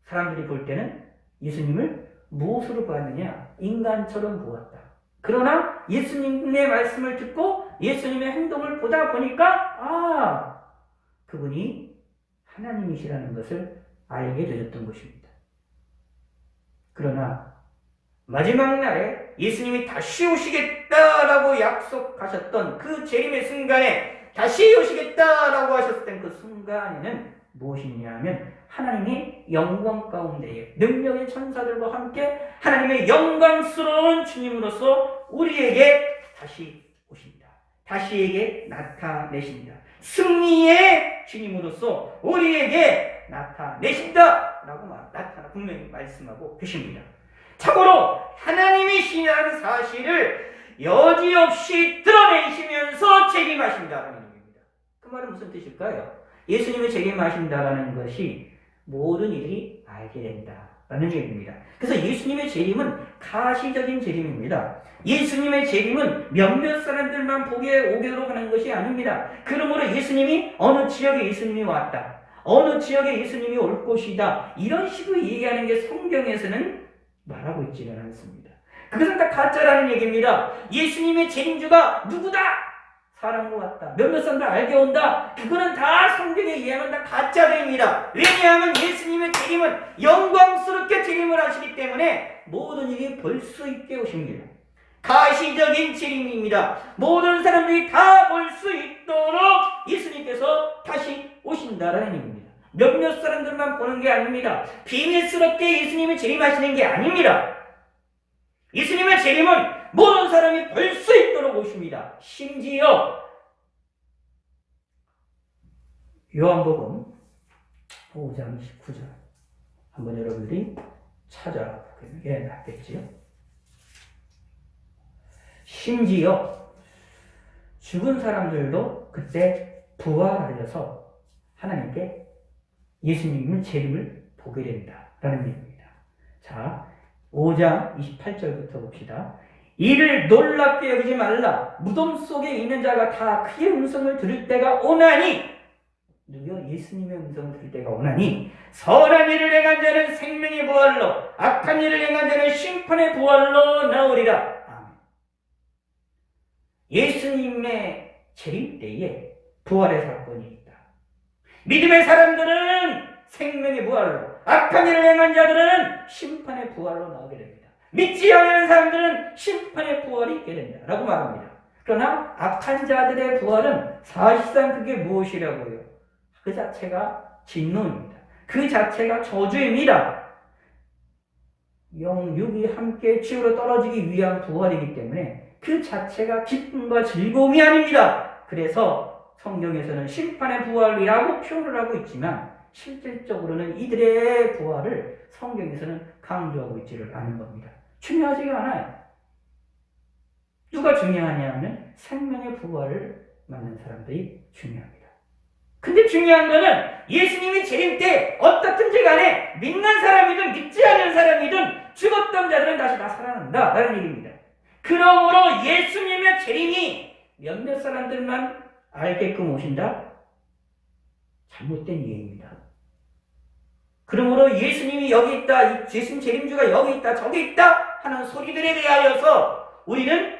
사람들이 볼 때는 예수님을 무엇으로 보았느냐? 인간처럼 보았다. 그러나 예수님의 말씀을 듣고 예수님의 행동을 보다 보니까 그분이 하나님이시라는 것을 알게 되었던 것입니다. 그러나 마지막 날에 예수님이 다시 오시겠다라고 약속하셨던 그 재림의 순간에, 다시 오시겠다라고 하셨던 그 순간에는 무엇이냐 하면 하나님이 영광 가운데에 능력의 천사들과 함께 하나님의 영광스러운 주님으로서 우리에게 다시 오십니다. 다시에게 나타내십니다. 승리의 주님으로서 우리에게 나타내신다 라고 분명히 말씀하고 계십니다. 참고로 하나님이시라는 사실을 여지없이 드러내시면서 재림하신다라는 얘기입니다. 그 말은 무슨 뜻일까요? 예수님이 재림하신다라는 것이 모든 이들이 알게 된다라는 얘기입니다. 그래서 예수님의 재림은 가시적인 재림입니다. 예수님의 재림은 몇몇 사람들만 오게도록 하는 것이 아닙니다. 그러므로 예수님이 어느 지역에 예수님이 왔다, 어느 지역에 예수님이 올 것이다, 이런 식으로 얘기하는 게 성경에서는 말하고 있지는 않습니다. 그것은 다 가짜라는 얘기입니다. 예수님의 재림주가 누구다? 사람과 같다, 몇몇 사람들 알게 온다, 그거는 다 성경에 의하면 다 가짜들입니다. 왜냐하면 예수님의 재림은 영광스럽게 재림을 하시기 때문에 모든 일이 볼 수 있게 오십니다. 가시적인 재림입니다. 모든 사람들이 다 볼 수 있도록 예수님께서 다시 오신다라는 얘기입니다. 몇몇 사람들만 보는 게 아닙니다. 비밀스럽게 예수님이 재림하시는 게 아닙니다. 예수님의 재림은 모든 사람이 볼 수 있도록 오십니다. 심지어 요한복음 5장 19절 한번 여러분들이 찾아보는 게 낫겠지요. 심지어 죽은 사람들도 그때 부활하여서 하나님께 예수님의 재림을 보게 된다라는 얘기입니다. 자, 5장 28절부터 봅시다. 이를 놀랍게 여기지 말라. 무덤 속에 있는 자가 다 그의 음성을 들을 때가 오나니, 누구요? 예수님의 음성을 들을 때가 오나니 선한 일을 행한 자는 생명의 부활로, 악한 일을 행한 자는 심판의 부활로 나오리라. 아멘. 예수님의 재림 때에 부활의 사건이 있다. 믿음의 사람들은 생명의 부활로, 악한 일을 행한 자들은 심판의 부활로 나오게 됩니다. 믿지 않는 사람들은 심판의 부활이 있게 된다라고 말합니다. 그러나 악한 자들의 부활은 사실상 그게 무엇이라고요? 그 자체가 진노입니다. 그 자체가 저주입니다. 영육이 함께 지구로 떨어지기 위한 부활이기 때문에 그 자체가 기쁨과 즐거움이 아닙니다. 그래서 성경에서는 심판의 부활이라고 표현을 하고 있지만 실질적으로는 이들의 부활을 성경에서는 강조하고 있지를 않은 겁니다. 중요하지가 않아요. 누가 중요하냐 하면 생명의 부활을 맞는 사람들이 중요합니다. 근데 중요한 거는 예수님이 재림 때 어떻든지 간에 믿는 사람이든 믿지 않는 사람이든 죽었던 자들은 다시 다 살아난다 라는 얘기입니다. 그러므로 예수님의 재림이 몇몇 사람들만 알게끔 오신다? 잘못된 이해입니다. 그러므로 예수님이 여기 있다, 예수님 재림주가 여기 있다, 저기 있다 하는 소리들에 대하여서 우리는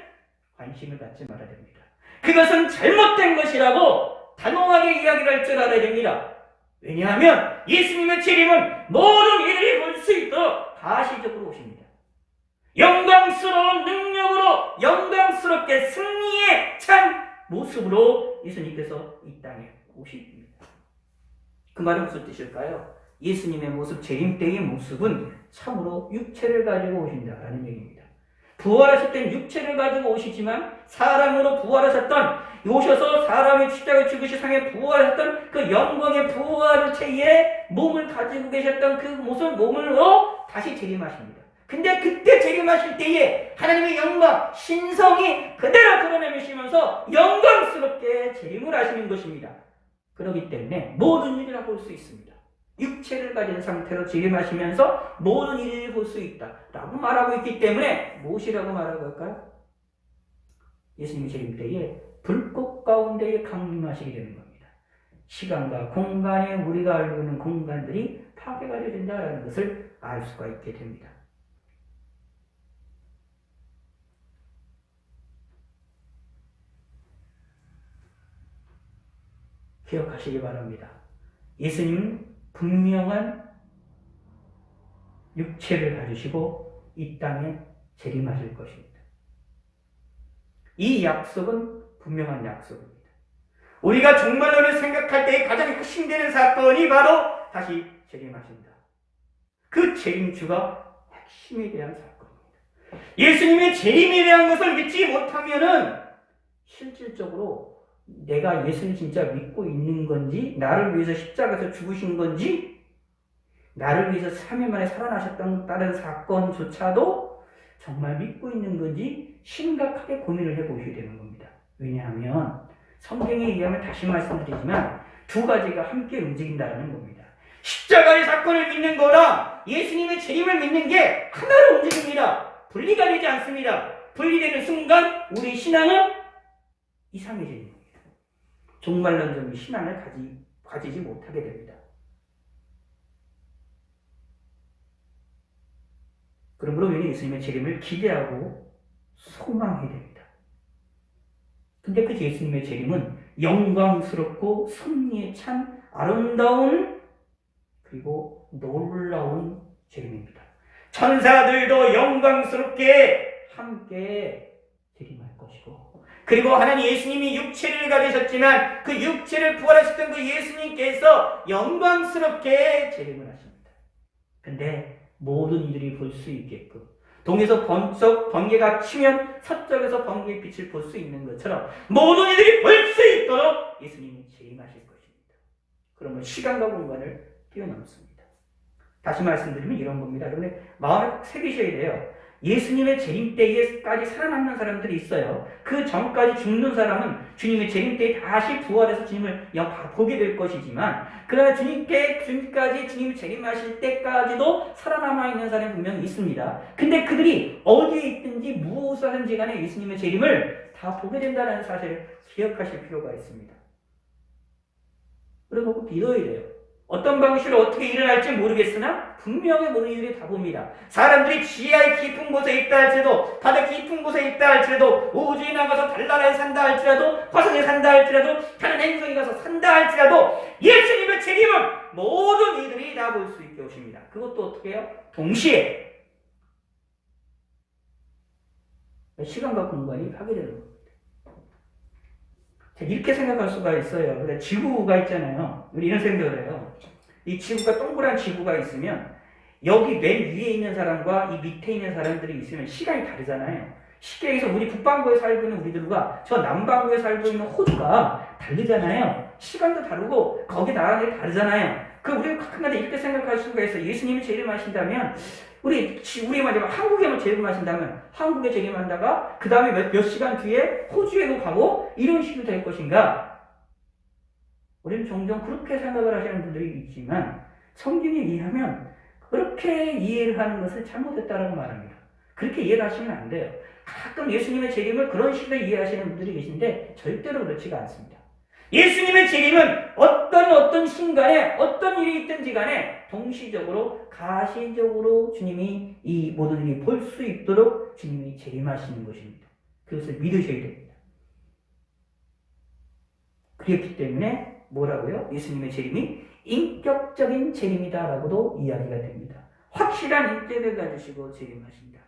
관심을 갖지 말아야 됩니다. 그것은 잘못된 것이라고 단호하게 이야기를 할 줄 알아야 됩니다. 왜냐하면 예수님의 재림은 모든 이들이 볼 수 있도록 가시적으로 오십니다. 영광스러운 능력으로 영광스럽게 승리에 찬 모습으로 예수님께서 이 땅에 오십니다. 그 말은 무슨 뜻일까요? 예수님의 모습, 재림 때의 모습은 참으로 육체를 가지고 오신다라는 얘기입니다. 부활하실 땐 육체를 가지고 오시지만 사람으로 부활하셨던, 오셔서 사람의 십자가에 죽으시 상에 부활하셨던 그 영광의 부활 체에 몸을 가지고 계셨던 그 모습 몸으로 다시 재림하십니다. 근데 그때 재림하실 때에 하나님의 영광, 신성이 그대로 드러내시면서 영광스럽게 재림을 하시는 것입니다. 그렇기 때문에 모든 일을 볼 수 있습니다. 육체를 가진 상태로 재림하시면서 모든 일을 볼 수 있다라고 말하고 있기 때문에 무엇이라고 말하고 할까요? 예수님이 재림 때에 불꽃 가운데에 강림하시게 되는 겁니다. 시간과 공간에 우리가 알고 있는 공간들이 파괴가 된다는 것을 알 수가 있게 됩니다. 기억하시기 바랍니다. 예수님은 분명한 육체를 가지시고 이 땅에 재림하실 것입니다. 이 약속은 분명한 약속입니다. 우리가 종말론을 생각할 때 가장 핵심되는 사건이 바로 다시 재림하신다. 그 재림주가 핵심에 대한 사건입니다. 예수님의 재림에 대한 것을 믿지 못하면은 실질적으로 내가 예수를 진짜 믿고 있는 건지, 나를 위해서 십자가에서 죽으신 건지, 나를 위해서 3일 만에 살아나셨다는 다른 사건조차도 정말 믿고 있는 건지 심각하게 고민을 해보셔야 되는 겁니다. 왜냐하면 성경에 의하면 다시 말씀드리지만 두 가지가 함께 움직인다는 겁니다. 십자가의 사건을 믿는 거랑 예수님의 재림을 믿는 게 하나로 움직입니다. 분리가 되지 않습니다. 분리되는 순간 우리 신앙은 이상해지는 겁니다. 종말론적인 신앙을 가지지 못하게 됩니다. 그러므로 우리는 예수님의 재림을 기대하고 소망해야 됩니다. 근데 그 예수님의 재림은 영광스럽고 승리에 찬 아름다운 그리고 놀라운 재림입니다. 천사들도 영광스럽게 함께 재림할 것이고, 그리고 하나님 예수님이 육체를 가지셨지만 그 육체를 부활하셨던 그 예수님께서 영광스럽게 재림을 하십니다. 근데 모든 이들이 볼 수 있게끔, 동에서 번개가 치면 서쪽에서 번개의 빛을 볼 수 있는 것처럼 모든 이들이 볼 수 있도록 예수님이 재림하실 것입니다. 그러면 시간과 공간을 뛰어넘습니다. 다시 말씀드리면 이런 겁니다. 여러분 마음에 꼭 새기셔야 돼요. 예수님의 재림 때에까지 살아남는 사람들이 있어요. 그 전까지 죽는 사람은 주님의 재림 때에 다시 부활해서 주님을 보게 될 것이지만, 그러나 주님까지 주님이 재림하실 때까지도 살아남아 있는 사람이 분명히 있습니다. 근데 그들이 어디에 있든지 무엇을 하든지 간에 예수님의 재림을 다 보게 된다는 사실을 기억하실 필요가 있습니다. 그리고 믿어야 돼요. 어떤 방식으로 어떻게 일어날지 모르겠으나 분명히 모든 일들이 다 봅니다. 사람들이 지하의 깊은 곳에 있다 할지라도, 바다 깊은 곳에 있다 할지라도, 우주에 나가서 달나라에 산다 할지라도, 화성에 산다 할지라도, 다른 행성에 가서 산다 할지라도 예수님의 책임은 모든 이들이 다 볼 수 있게 오십니다. 그것도 어떻게 해요? 동시에 시간과 공간이 파괴되는 겁니다. 이렇게 생각할 수가 있어요. 지구가 있잖아요. 우리 이런 생각을 해요. 이 지구가 동그란 지구가 있으면 여기 맨 위에 있는 사람과 이 밑에 있는 사람들이 있으면 시간이 다르잖아요. 쉽게 얘기해서 우리 북반구에 살고 있는 우리들과 저 남반구에 살고 있는 호주가 다르잖아요. 시간도 다르고 거기 나라들이 다르잖아요. 우리가 가끔가다 이렇게 생각할 수가 있어요. 예수님이 재림하신다면 우리만 한국에만 재림하신다면 한국에 재림한다가 그 다음에 몇 시간 뒤에 호주에도 가고 이런 식으로 될 것인가? 우리는 종종 그렇게 생각을 하시는 분들이 있지만 성경에 의하면 그렇게 이해를 하는 것을 잘못했다라고 말합니다. 그렇게 이해를 하시면 안 돼요. 가끔 예수님의 재림을 그런 식으로 이해하시는 분들이 계신데 절대로 그렇지가 않습니다. 예수님의 재림은 어떤 순간에 어떤 일이 있든지 간에 동시적으로 가시적으로 주님이 이 모든 일이 볼 수 있도록 주님이 재림하시는 것입니다. 그것을 믿으셔야 됩니다. 그렇기 때문에 뭐라고요? 예수님의 재림이 인격적인 재림이다라고도 이야기가 됩니다. 확실한 인격을 가지시고 재림하십니다.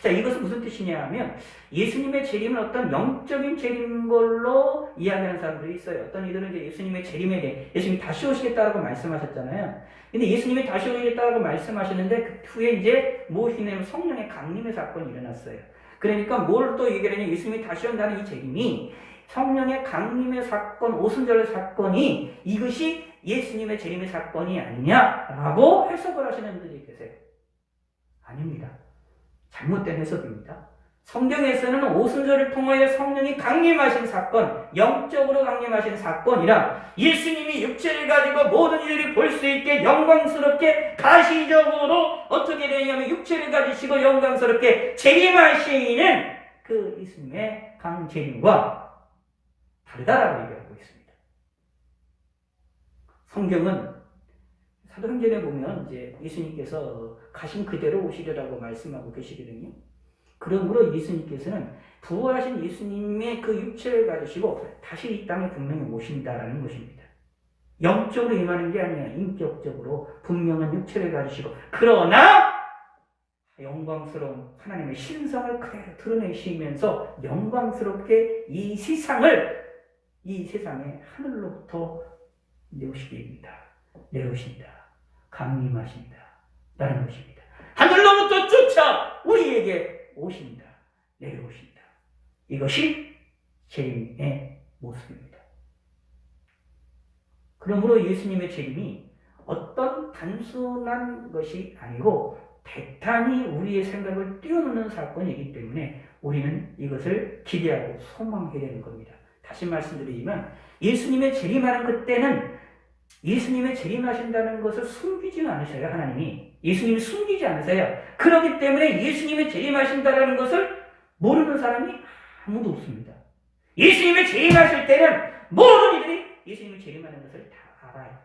자, 이것은 무슨 뜻이냐 하면 예수님의 재림은 어떤 영적인 재림인 걸로 이야기하는 사람들이 있어요. 어떤 이들은 이제 예수님의 재림에 대해 예수님이 다시 오시겠다라고 말씀하셨잖아요. 근데 예수님이 다시 오시겠다라고 말씀하셨는데 그 후에 이제 무엇이냐면 성령의 강림의 사건이 일어났어요. 그러니까 뭘 또 얘기하냐, 예수님이 다시 온다는 이 재림이 성령의 강림의 사건, 오순절 사건이 이것이 예수님의 재림의 사건이 아니냐라고 해석을 하시는 분들이 계세요. 아닙니다. 잘못된 해석입니다. 성경에서는 오순절을 통하여 성령이 강림하신 사건, 영적으로 강림하신 사건이라 예수님이 육체를 가지고 모든 이들이 볼 수 있게 영광스럽게 가시적으로 어떻게 되냐면 육체를 가지시고 영광스럽게 재림하시는 그 예수님의 강재림과 다르다라고 얘기하고 있습니다. 성경은 사도행전에 보면 이제 예수님께서 가신 그대로 오시리라고 말씀하고 계시거든요. 그러므로 예수님께서는 부활하신 예수님의 그 육체를 가지시고 다시 이 땅에 분명히 오신다라는 것입니다. 영적으로 임하는 게 아니라 인격적으로 분명한 육체를 가지시고, 그러나 영광스러운 하나님의 신성을 그대로 드러내시면서 영광스럽게 이 세상에 하늘로부터 내려오신다. 강림하신다. 라는 것입니다. 하늘로부터 쫓아 우리에게 오신다. 내려오신다. 이것이 재림의 모습입니다. 그러므로 예수님의 재림이 어떤 단순한 것이 아니고 대단히 우리의 생각을 뛰어넘는 사건이기 때문에 우리는 이것을 기대하고 소망해야 되는 겁니다. 다시 말씀드리지만 예수님의 재림하는 그때는 예수님의 재림하신다는 것을 숨기지 않으셔요. 하나님이 예수님이 숨기지 않으세요. 그렇기 때문에 예수님의 재림하신다는 것을 모르는 사람이 아무도 없습니다. 예수님의 재림하실 때는 모든 이들이 예수님의 재림하는 것을 다 알아요.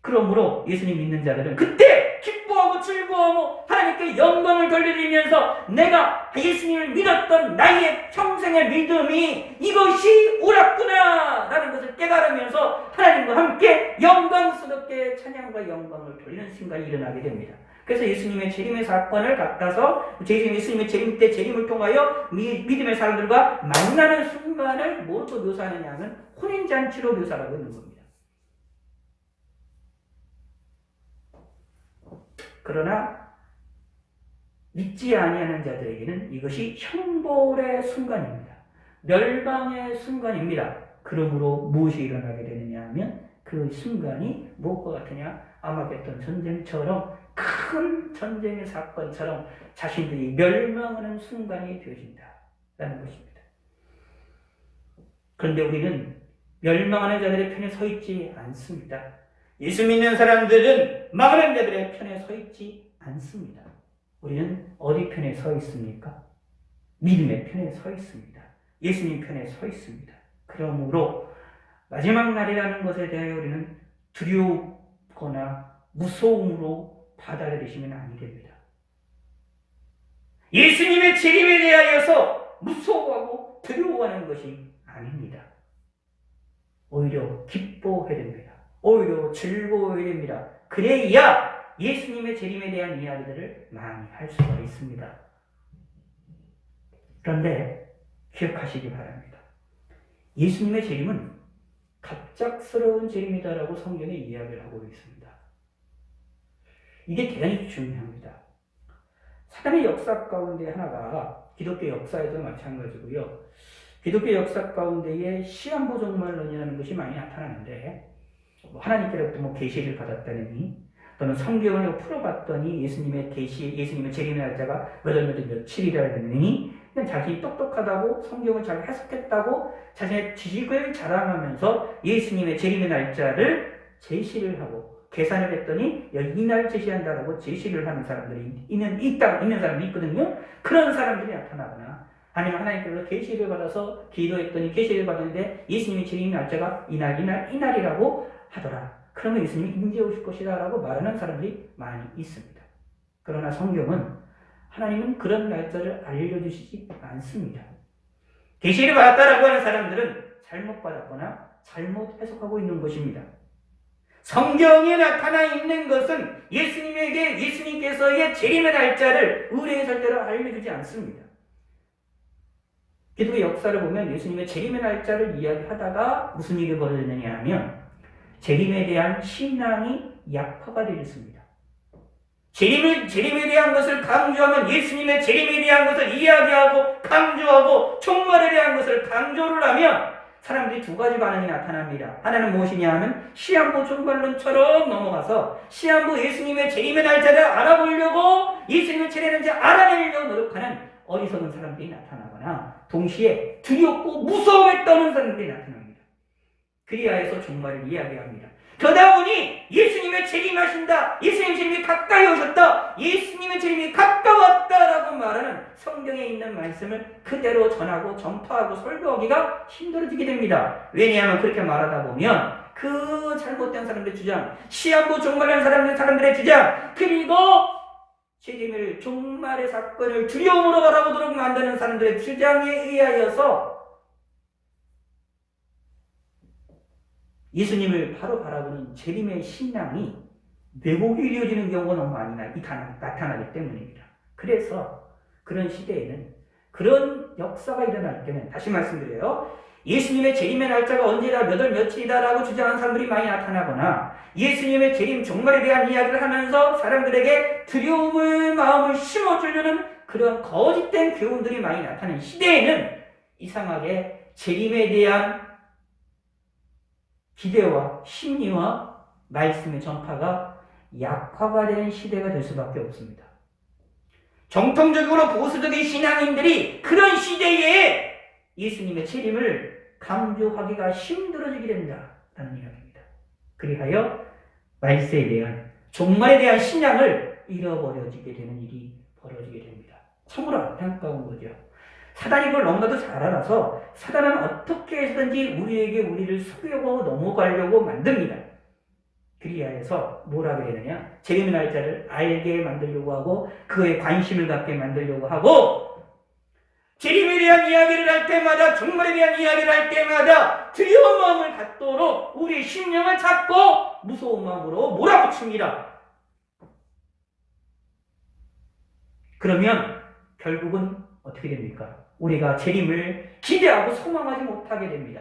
그러므로 예수님 믿는 자들은 그때 기뻐하고 즐거워하고 하나님께 영광을 돌려드리면서 내가 예수님을 믿었던 나의 평생의 믿음이 이것이 옳았구나 라는 것을 깨달으면서 하나님과 함께 영광스럽게 찬양과 영광을 돌리는 순간이 일어나게 됩니다. 그래서 예수님의 재림의 사건을 갖다서 예수님의 재림 때 재림을 통하여 믿음의 사람들과 만나는 순간을 뭐로 묘사하느냐 하면 혼인잔치로 묘사하고 있는 겁니다. 그러나 믿지 아니하는 자들에게는 이것이 형벌의 순간입니다. 멸망의 순간입니다. 그러므로 무엇이 일어나게 되느냐 하면 그 순간이 무엇과 같으냐? 아마겟돈 전쟁처럼 큰 전쟁의 사건처럼 자신들이 멸망하는 순간이 되어진다라는 것입니다. 그런데 우리는 멸망하는 자들의 편에 서 있지 않습니다. 예수 믿는 사람들은 망하는 자들의 편에 서 있지 않습니다. 우리는 어디 편에 서 있습니까? 믿음의 편에 서 있습니다. 예수님 편에 서 있습니다. 그러므로 마지막 날이라는 것에 대하여 우리는 두려우거나 무서움으로 받아들이시면 아니 됩니다. 예수님의 재림에 대하여서 무서워하고 두려워하는 것이 아닙니다. 오히려 기뻐해야 됩니다. 오히려 즐거워해야 됩니다. 그래야 예수님의 재림에 대한 이야기들을 많이 할 수가 있습니다. 그런데 기억하시기 바랍니다. 예수님의 재림은 갑작스러운 재림이다라고 성경에 이야기를 하고 있습니다. 이게 대단히 중요합니다. 사단의 역사 가운데 하나가 기독교 역사에도 마찬가지고요. 기독교 역사 가운데에 시한부정말론이라는 것이 많이 나타나는데 하나님께로부터 계시를 받았다느니 또는 성경을 풀어봤더니 예수님의 재림의 날짜가 며칠이라느니 그냥 자신이 똑똑하다고 성경을 잘 해석했다고 자신의 지식을 자랑하면서 예수님의 재림의 날짜를 제시를 하고 계산을 했더니 이날 제시한다라고 제시를 하는 사람들이 있는 사람이 있거든요. 그런 사람들이 나타나거나 아니면 하나님께서 계시를 받아서 기도했더니 계시를 받았는데 예수님의 재림의 날짜가 이날이라고 하더라. 그러면 예수님이 인제 오실 것이다 라고 말하는 사람들이 많이 있습니다. 그러나 성경은 하나님은 그런 날짜를 알려주시지 않습니다. 계시를 받았다라고 하는 사람들은 잘못 받았거나 잘못 해석하고 있는 것입니다. 성경에 나타나 있는 것은 예수님께서의 재림의 날짜를 의뢰의 절대로 알려주지 않습니다. 기독교 역사를 보면 예수님의 재림의 날짜를 이야기하다가 무슨 일이 벌어졌느냐 하면 재림에 대한 신앙이 약화가 되었습니다. 재림에 대한 것을 강조하면 예수님의 재림에 대한 것을 이야기하고 강조하고 종말에 대한 것을 강조를 하면 사람들이 두 가지 반응이 나타납니다. 하나는 무엇이냐 하면 시한부 종말론처럼 넘어가서 시한부 예수님의 재림의 날짜를 알아보려고 예수님의 재림의 날짜를 알아내려고 노력하는 어리석은 사람들이 나타나거나 동시에 두렵고 무서움에 떠는 사람들이 나타납니다. 그리하여서 종말을 이야기합니다. 그러다 보니 예수님의 재림하신다, 예수님의 재림이 가까이 오셨다, 예수님의 재림이 가까웠다라고 말하는 성경에 있는 말씀을 그대로 전하고 전파하고 설교하기가 힘들어지게 됩니다. 왜냐하면 그렇게 말하다 보면 그 잘못된 사람들의 주장, 시한부 종말한 사람들의 주장, 그리고 재림을 종말의 사건을 두려움으로 바라보도록 만드는 사람들의 주장에 의하여서 예수님을 바로 바라보는 재림의 신앙이 왜곡이 이루어지는 경우가 너무 많이 나타나기 때문입니다. 그래서 그런 시대에는 그런 역사가 일어날 때는 다시 말씀드려요. 예수님의 재림의 날짜가 언제다 몇 월 며칠이다라고 주장하는 사람들이 많이 나타나거나 예수님의 재림 종말에 대한 이야기를 하면서 사람들에게 두려움의 마음을 심어주려는 그런 거짓된 교훈들이 많이 나타나는 시대에는 이상하게 재림에 대한 기대와 심리와 말씀의 전파가 약화가 되는 시대가 될 수밖에 없습니다. 정통적으로 보수적인 신앙인들이 그런 시대에 예수님의 재림을 강조하기가 힘들어지게 된다라는 이야기입니다. 그리하여 말세에 대한 종말에 대한 신앙을 잃어버려지게 되는 일이 벌어지게 됩니다. 참으로 안타까운 거죠. 사단이 그걸 너무나도 잘 알아서 사단은 어떻게 해서든지 우리를 속이려고 넘어가려고 만듭니다. 그리하여서 뭘 하게 되느냐? 재림의 날짜를 알게 만들려고 하고 그에 관심을 갖게 만들려고 하고 재림에 대한 이야기를 할 때마다 종말에 대한 이야기를 할 때마다 두려운 마음을 갖도록 우리의 심령을 잡고 무서운 마음으로 몰아붙입니다. 그러면 결국은 어떻게 됩니까? 우리가 재림을 기대하고 소망하지 못하게 됩니다.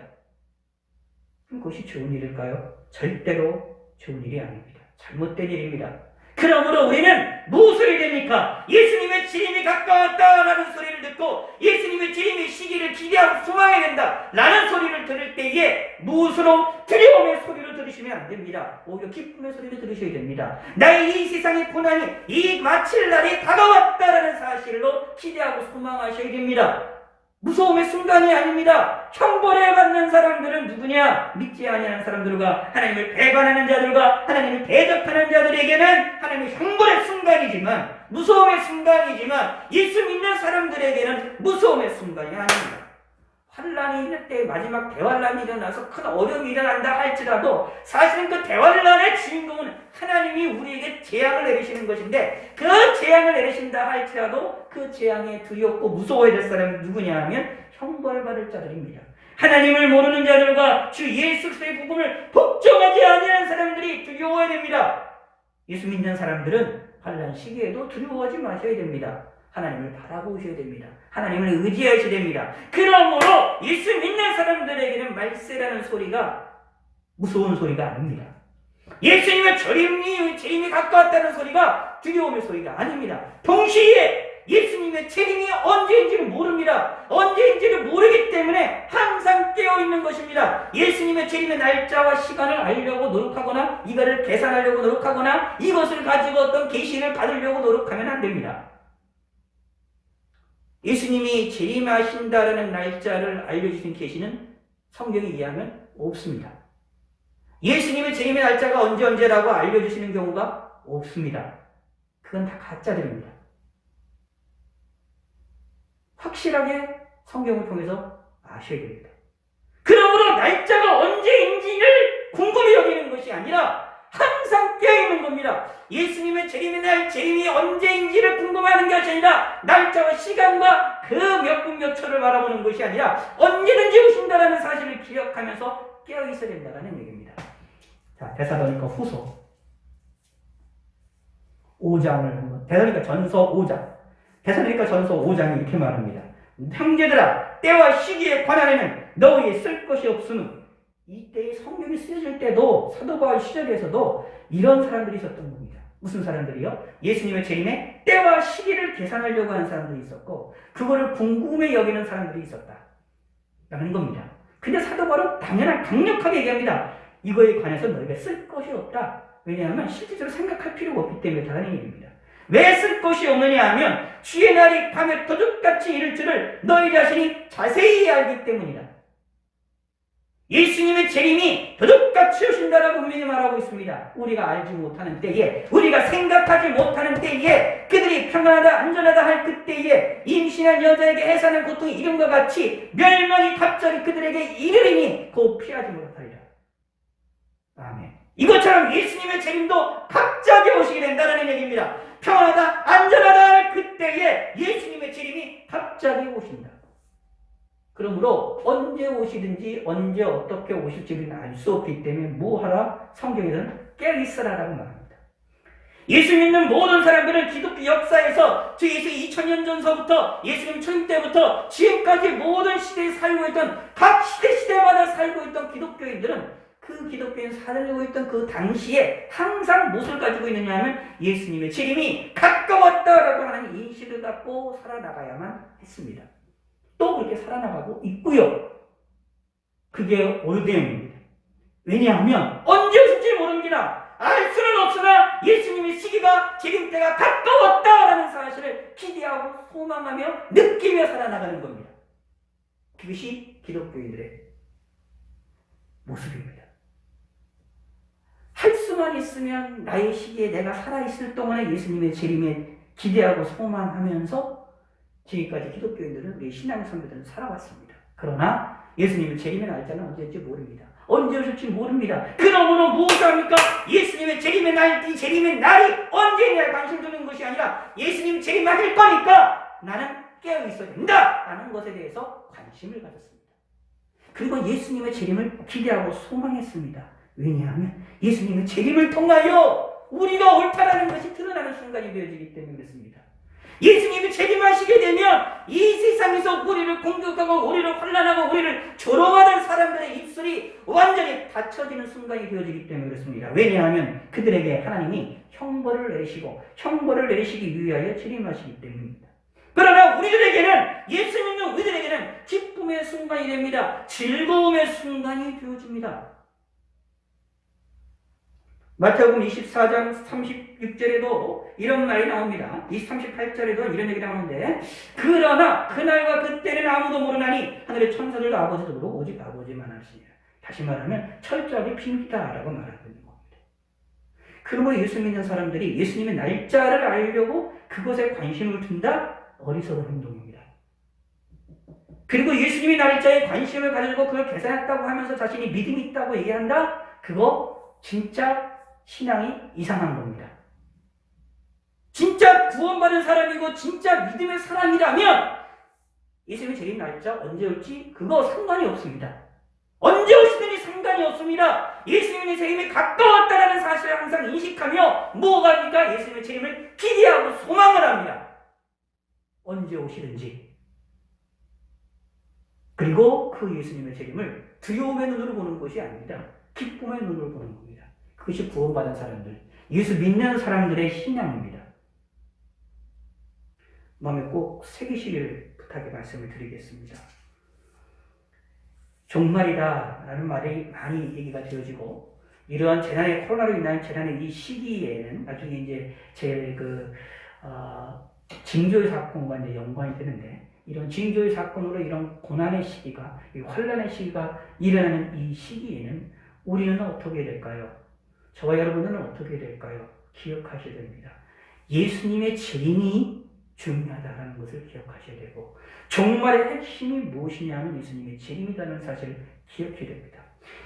그럼 그것이 좋은 일일까요? 절대로 좋은 일이 아닙니다. 잘못된 일입니다. 그러므로 우리는 무엇을 해야 됩니까? 예수님의 재림이 가까웠다라는 소리를 듣고 예수님의 재림의 시기를 기대하고 소망해야 된다라는 소리를 들을 때에 무엇으로 두려움의 소리를 들으시면 안 됩니다. 오히려 기쁨의 소리를 들으셔야 됩니다. 나의 이 세상의 고난이 이 마칠 날이 다가왔다라는 사실로 기대하고 소망하셔야 됩니다. 무서움의 순간이 아닙니다. 형벌에 받는 사람들은 누구냐? 믿지 아니하는 사람들과 하나님을 배반하는 자들과 하나님을 대적하는 자들에게는 하나님의 형벌의 순간이지만 무서움의 순간이지만 예수 믿는 사람들에게는 무서움의 순간이 아닙니다. 환란이 있는 때 마지막 대환란이 일어나서 큰 어려움이 일어난다 할지라도 사실은 그 대환란의 주인공은 하나님이 우리에게 재앙을 내리시는 것인데 그 재앙을 내리신다 할지라도 그 재앙에 두렵고 무서워야 될 사람은 누구냐 하면 형벌받을 자들입니다. 하나님을 모르는 자들과 주 예수 그리스도의 복음을 복종하지 아니하는 사람들이 두려워야 됩니다. 예수 믿는 사람들은 환란 시기에도 두려워하지 마셔야 됩니다. 하나님을 바라보셔야 됩니다. 하나님을 의지하셔야 됩니다. 그러므로 예수 믿는 사람들에게는 말세라는 소리가 무서운 소리가 아닙니다. 예수님의 재림이 가까웠다는 소리가 두려움의 소리가 아닙니다. 동시에 예수님의 재림이 언제인지를 모릅니다. 언제인지를 모르기 때문에 항상 깨어있는 것입니다. 예수님의 재림의 날짜와 시간을 알려고 노력하거나 이거를 계산하려고 노력하거나 이것을 가지고 어떤 계시를 받으려고 노력하면 안 됩니다. 예수님이 재림하신다라는 날짜를 알려주신 계시는 성경에 의하면 없습니다. 예수님의 재림의 날짜가 언제라고 알려주시는 경우가 없습니다. 그건 다 가짜들입니다. 확실하게 성경을 통해서 아셔야 됩니다. 그러므로 날짜가 언제인지를 궁금히 여기는 것이 아니라 항상 깨어있는 겁니다. 예수님의 재림의 날, 재림이 언제인지를 궁금해하는 것이 아니라 날짜와 시간과 그 몇 분 몇 초를 바라보는 것이 아니라 언제든지 오신다라는 사실을 기억하면서 깨어있어야 된다는 얘기입니다. 자, 데살로니가 후서 5장을 한번, 데살로니가 전서 5장, 데살로니가 전서 5장이 이렇게 말합니다. 형제들아, 때와 시기에 관하여는 너희의 쓸 것이 없으므. 이때의 성경이 쓰여질 때도 사도 바울 시절에서도 이런 사람들이 있었던 겁니다. 무슨 사람들이요? 예수님의 재림의 때와 시기를 계산하려고 하는 사람들이 있었고 그거를 궁금해 여기는 사람들이 있었다라는 겁니다. 근데 사도 바울은 당연한 강력하게 얘기합니다. 이거에 관해서 너희가 쓸 것이 없다. 왜냐하면 실질적으로 생각할 필요가 없기 때문에 다른 얘기입니다. 왜 쓸 것이 없느냐 하면 주의 날이 밤에 도둑같이 이를 줄을 너희 자신이 자세히 알기 때문이다. 예수님의 재림이 도둑같이 오신다라고 분명히 말하고 있습니다. 우리가 알지 못하는 때에, 우리가 생각하지 못하는 때에, 그들이 평안하다 안전하다 할 그때에 임신한 여자에게 해사하는 고통이 이름과 같이 멸망이 갑자기 그들에게 이르리니 곧 피하지 못하리라. 아멘. 이것처럼 예수님의 재림도 갑자기 오시게 된다는 얘기입니다. 평안하다 안전하다 할 그때에 예수님의 재림이 갑자기 오신다. 그러므로 언제 오시든지 언제 어떻게 오실지 우리는 알 수 없기 때문에 뭐하라? 성경에서는 깨어있으라라고 말합니다. 예수 믿는 모든 사람들은 기독교 역사에서 주 예수 2000년 전서부터 예수님 초임 때부터 지금까지 모든 시대에 살고 있던 각 시대마다 살고 있던 기독교인들은 그 기독교인 살고 있던 그 당시에 항상 무엇을 가지고 있느냐 하면 예수님의 재림이 가까웠다라고 하는 인식을 갖고 살아나가야만 했습니다. 또 그렇게 살아나가고 있고요. 그게 옳대입니다. 왜냐하면 언제 오실지 모릅니다. 알 수는 없으나 예수님의 시기가 재림 때가 가까웠다라는 사실을 기대하고 소망하며 느끼며 살아나가는 겁니다. 그것이 기독교인들의 모습입니다. 할 수만 있으면 나의 시기에 내가 살아있을 동안에 예수님의 재림에 기대하고 소망하면서 지금까지 기독교인들은 우리 신앙 선배들은 살아왔습니다. 그러나 예수님의 재림의 날짜는 언제일지 모릅니다. 언제 오실지 모릅니다. 그러므로 무엇을 합니까? 예수님의 재림의 날, 이 재림의 날이 언제냐 관심 두는 것이 아니라 예수님 재림하실 거니까 나는 깨어 있어야 된다 라는 것에 대해서 관심을 가졌습니다. 그리고 예수님의 재림을 기대하고 소망했습니다. 왜냐하면 예수님의 재림을 통하여 우리가 옳다라는 것이 드러나는 순간이 되어지기 때문에 그렇습니다. 예수님이 재림하시게 되면 이 세상에서 우리를 공격하고 우리를 환난하고 우리를 조롱하는 사람들의 입술이 완전히 닫혀지는 순간이 되어지기 때문에 그렇습니다. 왜냐하면 그들에게 하나님이 형벌을 내리시기 위하여 재림하시기 때문입니다. 그러나 우리들에게는 예수 믿는 우리들에게는 기쁨의 순간이 됩니다. 즐거움의 순간이 되어집니다. 마태복음 24장 36절에도 이런 말이 나옵니다. 38절에도 이런 얘기 나오는데 그러나 그날과 그때는 아무도 모르나니 하늘의 천사들도 아버지도 모르고 오직 아버지만 아시니라. 다시 말하면 철저하게 비밀이다라고 말하고 있는 겁니다. 그러므로 예수 믿는 사람들이 예수님의 날짜를 알려고 그것에 관심을 둔다? 어리석은 행동입니다. 그리고 예수님의 날짜에 관심을 가지고 그걸 계산했다고 하면서 자신이 믿음이 있다고 얘기한다? 그거 진짜 신앙이 이상한 겁니다. 진짜 구원받은 사람이고 진짜 믿음의 사람이라면 예수님의 재림 날짜 언제 올지 그거 상관이 없습니다. 언제 오시든지 상관이 없습니다. 예수님의 재림이 가까웠다는 사실을 항상 인식하며 뭐가 합니까? 예수님의 재림을 기대하고 소망을 합니다. 언제 오시든지. 그리고 그 예수님의 재림을 두려움의 눈으로 보는 것이 아닙니다. 기쁨의 눈으로 보는 겁니다. 그것이 구원받은 사람들, 예수 믿는 사람들의 신앙입니다. 마음에 꼭 새기시길 부탁의 말씀을 드리겠습니다. 종말이다 라는 말이 많이 얘기가 되어지고 이러한 재난의 코로나로 인한 재난의 이 시기에는 나중에 이제 징조의 사건과 이제 연관이 되는데 이런 징조의 사건으로 이런 고난의 시기가 이 환난의 시기가 일어나는 이 시기에는 우리는 어떻게 될까요? 저와 여러분은 어떻게 될까요? 기억하셔야 됩니다. 예수님의 재림이 중요하다는 것을 기억하셔야 되고 종말의 핵심이 무엇이냐면 예수님의 재림이라는 사실을 기억해야 됩니다.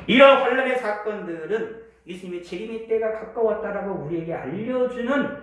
이런 환난의 사건들은 예수님의 재림의 때가 가까웠다라고 우리에게 알려주는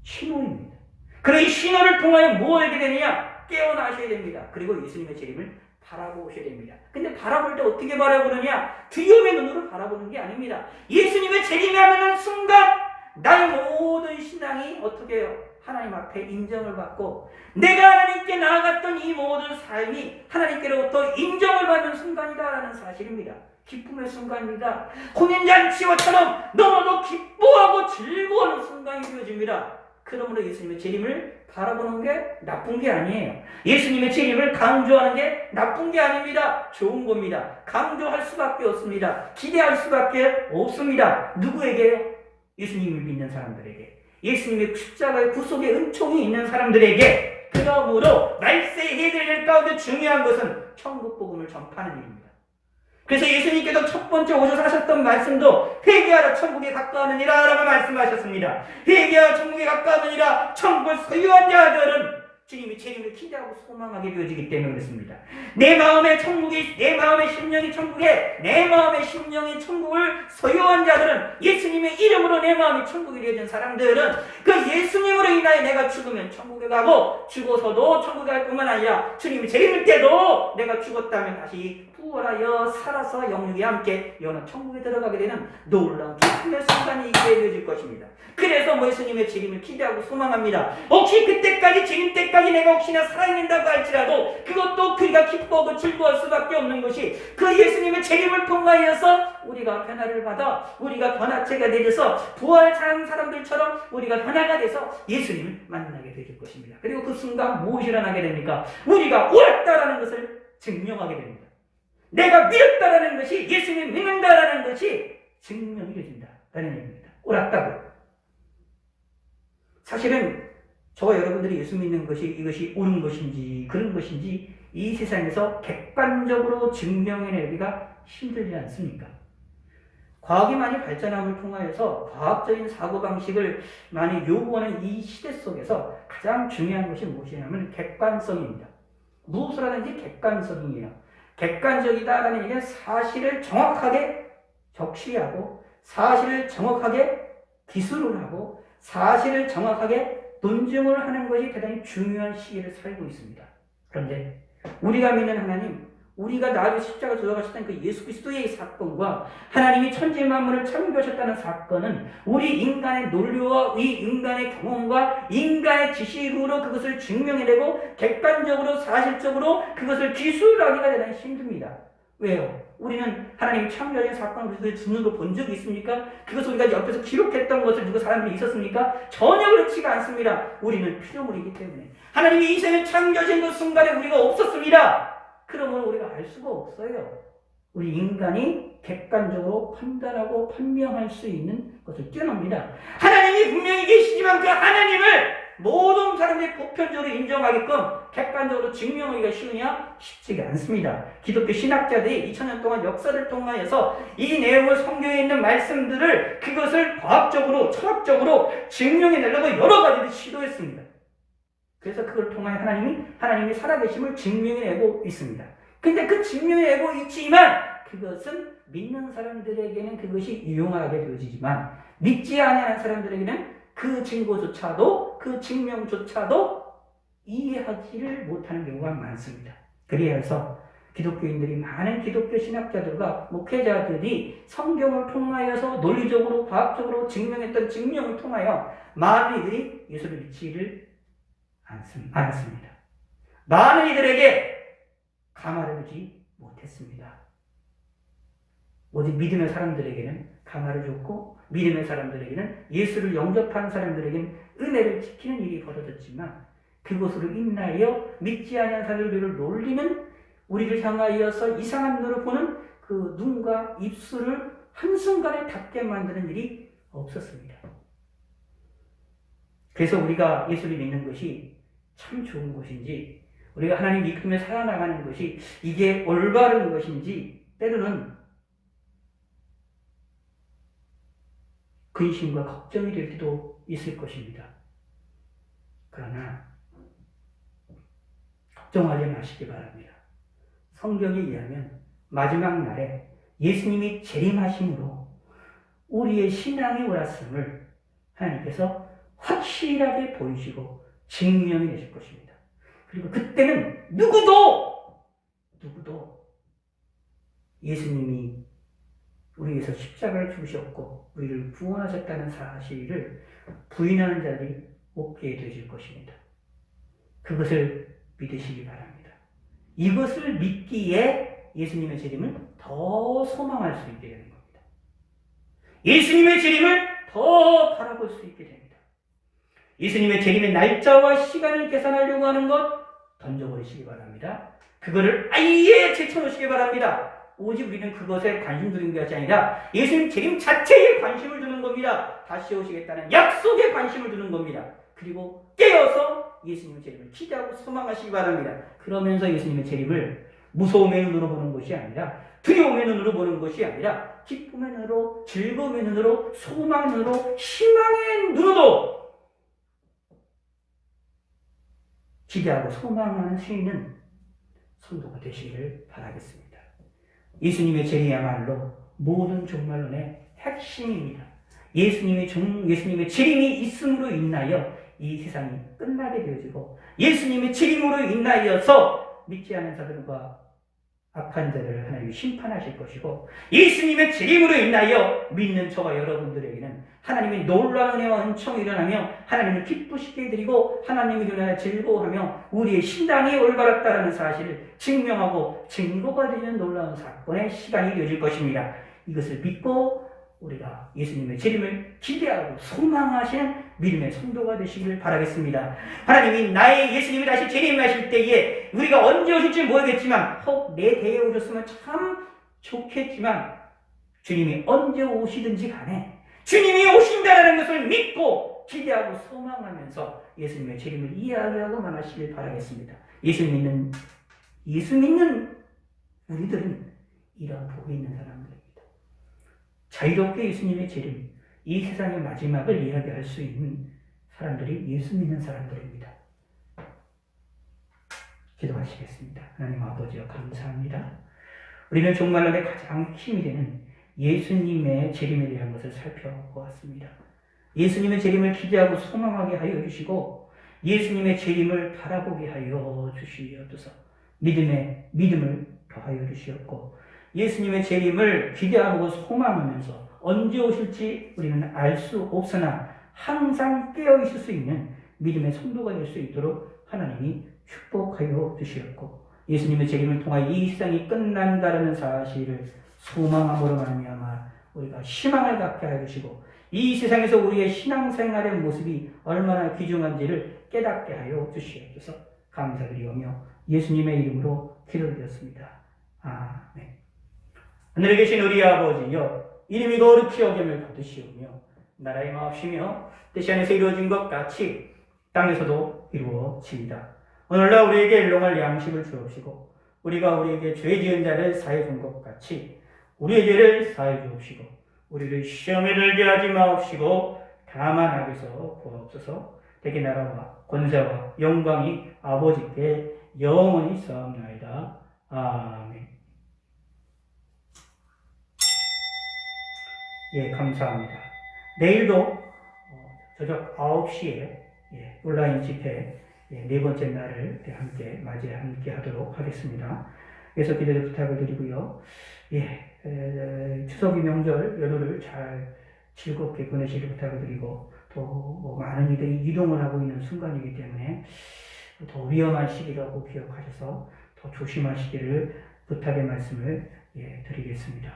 신호입니다. 그런 이 신호를 통하여 뭐 하게 되느냐? 깨어나셔야 됩니다. 그리고 예수님의 재림을 바라보셔야 됩니다. 근데 바라볼 때 어떻게 바라보느냐? 두려움의 눈으로 바라보는 게 아닙니다. 예수님의 재림이 하는 순간 나의 모든 신앙이 어떻게 해요? 하나님 앞에 인정을 받고 내가 하나님께 나아갔던 이 모든 삶이 하나님께로부터 인정을 받는 순간이다라는 사실입니다. 기쁨의 순간입니다. 혼인잔치와처럼 너무도 기뻐하고 즐거워하는 순간이 되어집니다. 그러므로 예수님의 재림을 바라보는 게 나쁜 게 아니에요. 예수님의 재림을 강조하는 게 나쁜 게 아닙니다. 좋은 겁니다. 강조할 수밖에 없습니다. 기대할 수밖에 없습니다. 누구에게요? 예수님을 믿는 사람들에게. 예수님의 십자가의 구속의 은총이 있는 사람들에게. 그러므로 말세에 해야 될 가운데 중요한 것은 천국 복음을 전파하는 일입니다. 그래서 예수님께서 첫 번째 오셔서 하셨던 말씀도 회개하라 천국에 가까우느니라 라고 말씀하셨습니다. 회개하라 천국에 가까우느니라. 천국을 소유한 자들은 주님이 재림을 기대하고 소망하게 되어지기 때문에 그렇습니다. 내 마음의 천국이, 내 마음의 심령이 천국에, 내 마음의 심령이 천국을 소유한 자들은, 예수님의 이름으로 내 마음이 천국이 되어진 사람들은 그 예수님으로 인하여 내가 죽으면 천국에 가고, 죽어서도 천국에 갈 뿐만 아니라 주님이 재림일 때도 내가 죽었다면 다시 부활하여 살아서 영육에 함께 영원한 천국에 들어가게 되는 놀라운 기쁨의 순간이 있게 되어질 것입니다. 그래서 예수님의 재림을 기대하고 소망합니다. 혹시 그때까지, 재림 때까지 내가 혹시나 살아있는다고 할지라도 그것도 그가 기뻐하고 즐거워할 수밖에 없는 것이, 그 예수님의 재림을 통하여서 우리가 변화를 받아, 우리가 변화체가 되어서 부활한 사람들처럼 우리가 변화가 돼서 예수님을 만나게 될 것입니다. 그리고 그 순간 무엇이 일어나게 됩니까? 우리가 옳았다라는 것을 증명하게 됩니다. 내가 믿었다라는 것이, 예수님을 믿는다라는 것이 증명이 되어진다라는 얘기입니다. 옳았다고. 사실은 저와 여러분들이 예수 믿는 것이, 이것이 옳은 것인지 그런 것인지 이 세상에서 객관적으로 증명해내기가 힘들지 않습니까? 과학이 많이 발전함을 통하여서 과학적인 사고방식을 많이 요구하는 이 시대 속에서 가장 중요한 것이 무엇이냐면 객관성입니다. 무엇을 하든지 객관성이에요. 객관적이다라는 얘기는 사실을 정확하게 적시하고, 사실을 정확하게 기술을 하고, 사실을 정확하게 논증을 하는 것이 대단히 중요한 시기를 살고 있습니다. 그런데 우리가 믿는 하나님, 우리가 나를 십자가 돌아가셨다는 그 예수 그리스도의 사건과 하나님이 천지 만물을 창조하셨다는 사건은 우리 인간의 논리와 이 인간의 경험과 인간의 지식으로 그것을 증명해내고 객관적으로 사실적으로 그것을 기술하기가 대단히 힘듭니다. 왜요? 우리는 하나님이 창조하신 사건을 우리들 눈으로 본 적이 있습니까? 그것을 우리가 옆에서 기록했던 것을 누구 사람들이 있었습니까? 전혀 그렇지가 않습니다. 우리는 피조물이기 때문에. 하나님이 이 세상을 창조하신 그 순간에 우리가 없었습니다. 그러면 우리가 알 수가 없어요. 우리 인간이 객관적으로 판단하고 판명할 수 있는 것을 뛰어넘니다. 하나님이 분명히 계시지만 그 하나님을 모든 사람들이 보편적으로 인정하게끔 객관적으로 증명하기가 쉬우냐? 쉽지가 않습니다. 기독교 신학자들이 2000년 동안 역사를 통하여서 이 내용을, 성경에 있는 말씀들을 그것을 과학적으로, 철학적으로 증명해내려고 여러 가지를 시도했습니다. 그래서 그걸 통하여 하나님이 살아계심을 증명해내고 있습니다. 근데 그 증명해내고 있지만 그것은 믿는 사람들에게는 그것이 유용하게 되어지지만 믿지 않는 사람들에게는 그 증거조차도, 그 증명조차도 이해하지를 못하는 경우가 많습니다. 그래서 기독교인들이, 많은 기독교 신학자들과 목회자들이 성경을 통하여서 논리적으로, 과학적으로 증명했던 증명을 통하여 많은 이들이 예수를 믿지를 않았습니다. 많은 이들에게 감화를 주지 못했습니다. 오직 믿음의 사람들에게는 감화를 줬고, 믿음의 사람들에게는, 예수를 영접한 사람들에게는 은혜를 지키는 일이 벌어졌지만, 그것으로 인하여 믿지 않은 사람들을 놀리는, 우리를 향하여서 이상한 눈으로 보는 그 눈과 입술을 한순간에 닫게 만드는 일이 없었습니다. 그래서 우리가 예수를 믿는 것이 참 좋은 것인지, 우리가 하나님 믿음에 살아나가는 것이 이게 올바른 것인지 때로는 근심과 걱정이 될 때도 있을 것입니다. 그러나 걱정하지 마시기 바랍니다. 성경에 의하면 마지막 날에 예수님이 재림하심으로 우리의 신앙의 옳았음을 하나님께서 확실하게 보이시고 증명해 내실 것입니다. 그리고 그때는 누구도 예수님이 우리 위해서 십자가를 죽으셨고 우리를 구원하셨다는 사실을 부인하는 자들이 없게 되실 것입니다. 그것을 믿으시기 바랍니다. 이것을 믿기에 예수님의 재림을 더 소망할 수 있게 되는 겁니다. 예수님의 재림을 더 바라볼 수 있게 됩니다. 예수님의 재림의 날짜와 시간을 계산하려고 하는 것 던져버리시기 바랍니다. 그거를 아예 제쳐놓으시기 바랍니다. 오직 우리는 그것에 관심 두는 것이 아니라 예수님 재림 자체에 관심을 두는 겁니다. 다시 오시겠다는 약속에 관심을 두는 겁니다. 그리고 깨어서 예수님의 재림을 기대하고 소망하시기 바랍니다. 그러면서 예수님의 재림을 무서움의 눈으로 보는 것이 아니라, 두려움의 눈으로 보는 것이 아니라, 기쁨의 눈으로, 즐거움의 눈으로, 소망의 눈으로, 희망의 눈으로 기대하고 소망할 수 있는 성도가 되시기를 바라겠습니다. 예수님의 재림이야말로 모든 종말론의 핵심입니다. 예수님의 재림이 있음으로 인하여 이 세상이 끝나게 되어지고, 예수님의 재림으로 인하여서 믿지 않은 자들과 악한 자들을 하나님이 심판하실 것이고, 예수님의 재림으로 인하여 믿는 저와 여러분들에게는 하나님의 놀라운 은혜와 은총이 일어나며 하나님을 기쁘시게 해드리고 하나님을 일어나여 즐거워하며 우리의 신앙이 올바랐다는 사실을 증명하고 증거가 되는 놀라운 사건의 시간이 되어질 것입니다. 이것을 믿고 우리가 예수님의 재림을 기대하고 소망하시는 믿음의 성도가 되시기를 바라겠습니다. 하나님이 나의 예수님이 다시 재림하실 때에 우리가 언제 오실지 모르겠지만, 혹 내 대에 오셨으면 참 좋겠지만, 주님이 언제 오시든지 간에 주님이 오신다는 것을 믿고 기대하고 소망하면서 예수님의 재림을 이야기하고 만나시길 바라겠습니다. 예수 믿는 우리들은 이런 복이 있는 사람들입니다. 자유롭게 예수님의 재림, 이 세상의 마지막을 이야기할 수 있는 사람들이 예수 믿는 사람들입니다. 기도하시겠습니다. 하나님 아버지여, 감사합니다. 우리는 종말론의 가장 힘이 되는 예수님의 재림에 대한 것을 살펴보았습니다. 예수님의 재림을 기대하고 소망하게 하여 주시고, 예수님의 재림을 바라보게 하여 주시옵소서. 믿음을 더하여 주시옵고, 예수님의 재림을 기대하고 소망하면서 언제 오실지 우리는 알 수 없으나 항상 깨어 있을 수 있는 믿음의 성도가 될 수 있도록 하나님이 축복하여 주시옵고, 예수님의 재림을 통하여 이 세상이 끝난다는 사실을 소망함으로 말미암아 우리가 희망을 갖게 하여 주시고, 이 세상에서 우리의 신앙생활의 모습이 얼마나 귀중한지를 깨닫게 하여 주시옵소서. 감사드리오며 예수님의 이름으로 기도드렸습니다. 아멘. 하늘에 계신 우리 아버지여, 이름이 거룩히 여김을 받으시오며 나라의 마옵시며 뜻이 안에서 이루어진 것 같이 땅에서도 이루어집니다. 오늘날 우리에게 일용할 양식을 주옵시고, 우리가 우리에게 죄 지은 자를 사해 준 것 같이 우리의 죄를 사해 주옵시고, 우리를 시험에 들게 하지 마옵시고 다만 악에서 구하옵소서. 대개 나라와 권세와 영광이 아버지께 영원히 쌓옵나이다. 아멘. 예, 감사합니다. 내일도 저녁 9시에 온라인 집회 네 번째 날을 함께 하도록 하겠습니다. 그래서 기도를 부탁을 드리고요. 추석이 명절 연휴를 잘 즐겁게 보내시길 부탁을 드리고, 또 많은 이들이 이동을 하고 있는 순간이기 때문에 더 위험한 시기라고 기억하셔서 더 조심하시기를 부탁의 말씀을 드리겠습니다.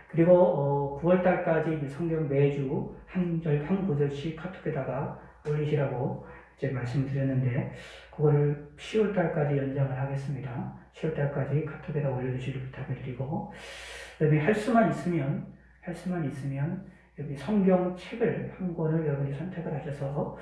그리고 9월달까지 성경 매주 한 구절씩 카톡에다가 올리시라고 이제 말씀드렸는데, 그거를 10월달까지 연장을 하겠습니다. 10월달까지 카톡에다 올려주시길 부탁을 드리고, 그다음에 할 수만 있으면 여기 성경 책을 한 권을 여러분이 선택을 하셔서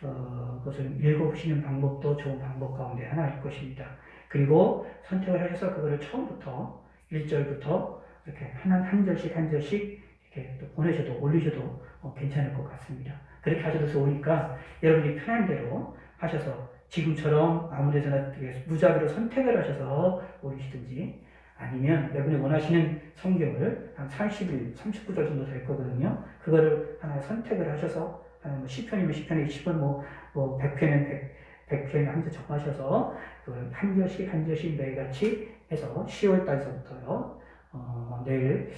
그것을 읽어보시는 방법도 좋은 방법 가운데 하나일 것입니다. 그리고 선택을 하셔서 그거를 처음부터 1절부터 이렇게 한 절씩 이렇게 또 보내셔도 올리셔도 괜찮을 것 같습니다. 그렇게 하셔도 좋으니까 여러분이 편한 대로 하셔서 지금처럼 아무 데서나 무작위로 선택을 하셔서 올리시든지, 아니면 여러분이 원하시는 성경을 한 39절 정도 될 거거든요. 그거를 하나 선택을 하셔서, 10편이면 10편에 10편, 100편이면 100편 한 절 적하셔서 한 절씩 매일같이 해서 10월달서부터요. 내일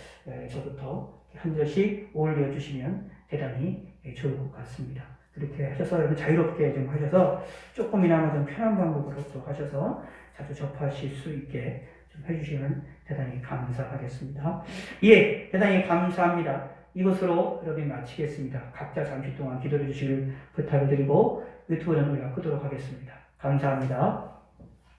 저부터 한 절씩 올려주시면 대단히 좋을 것 같습니다. 그렇게 하셔서 여러분 자유롭게 좀 하셔서 조금이나마 좀 편한 방법으로 또 하셔서 자주 접하실 수 있게 좀 해주시면 대단히 감사하겠습니다. 예, 대단히 감사합니다. 이것으로 여러분 마치겠습니다. 각자 잠시 동안 기도해 주시길 부탁을 드리고 유튜브는 우리가 끄도록 하겠습니다. 감사합니다.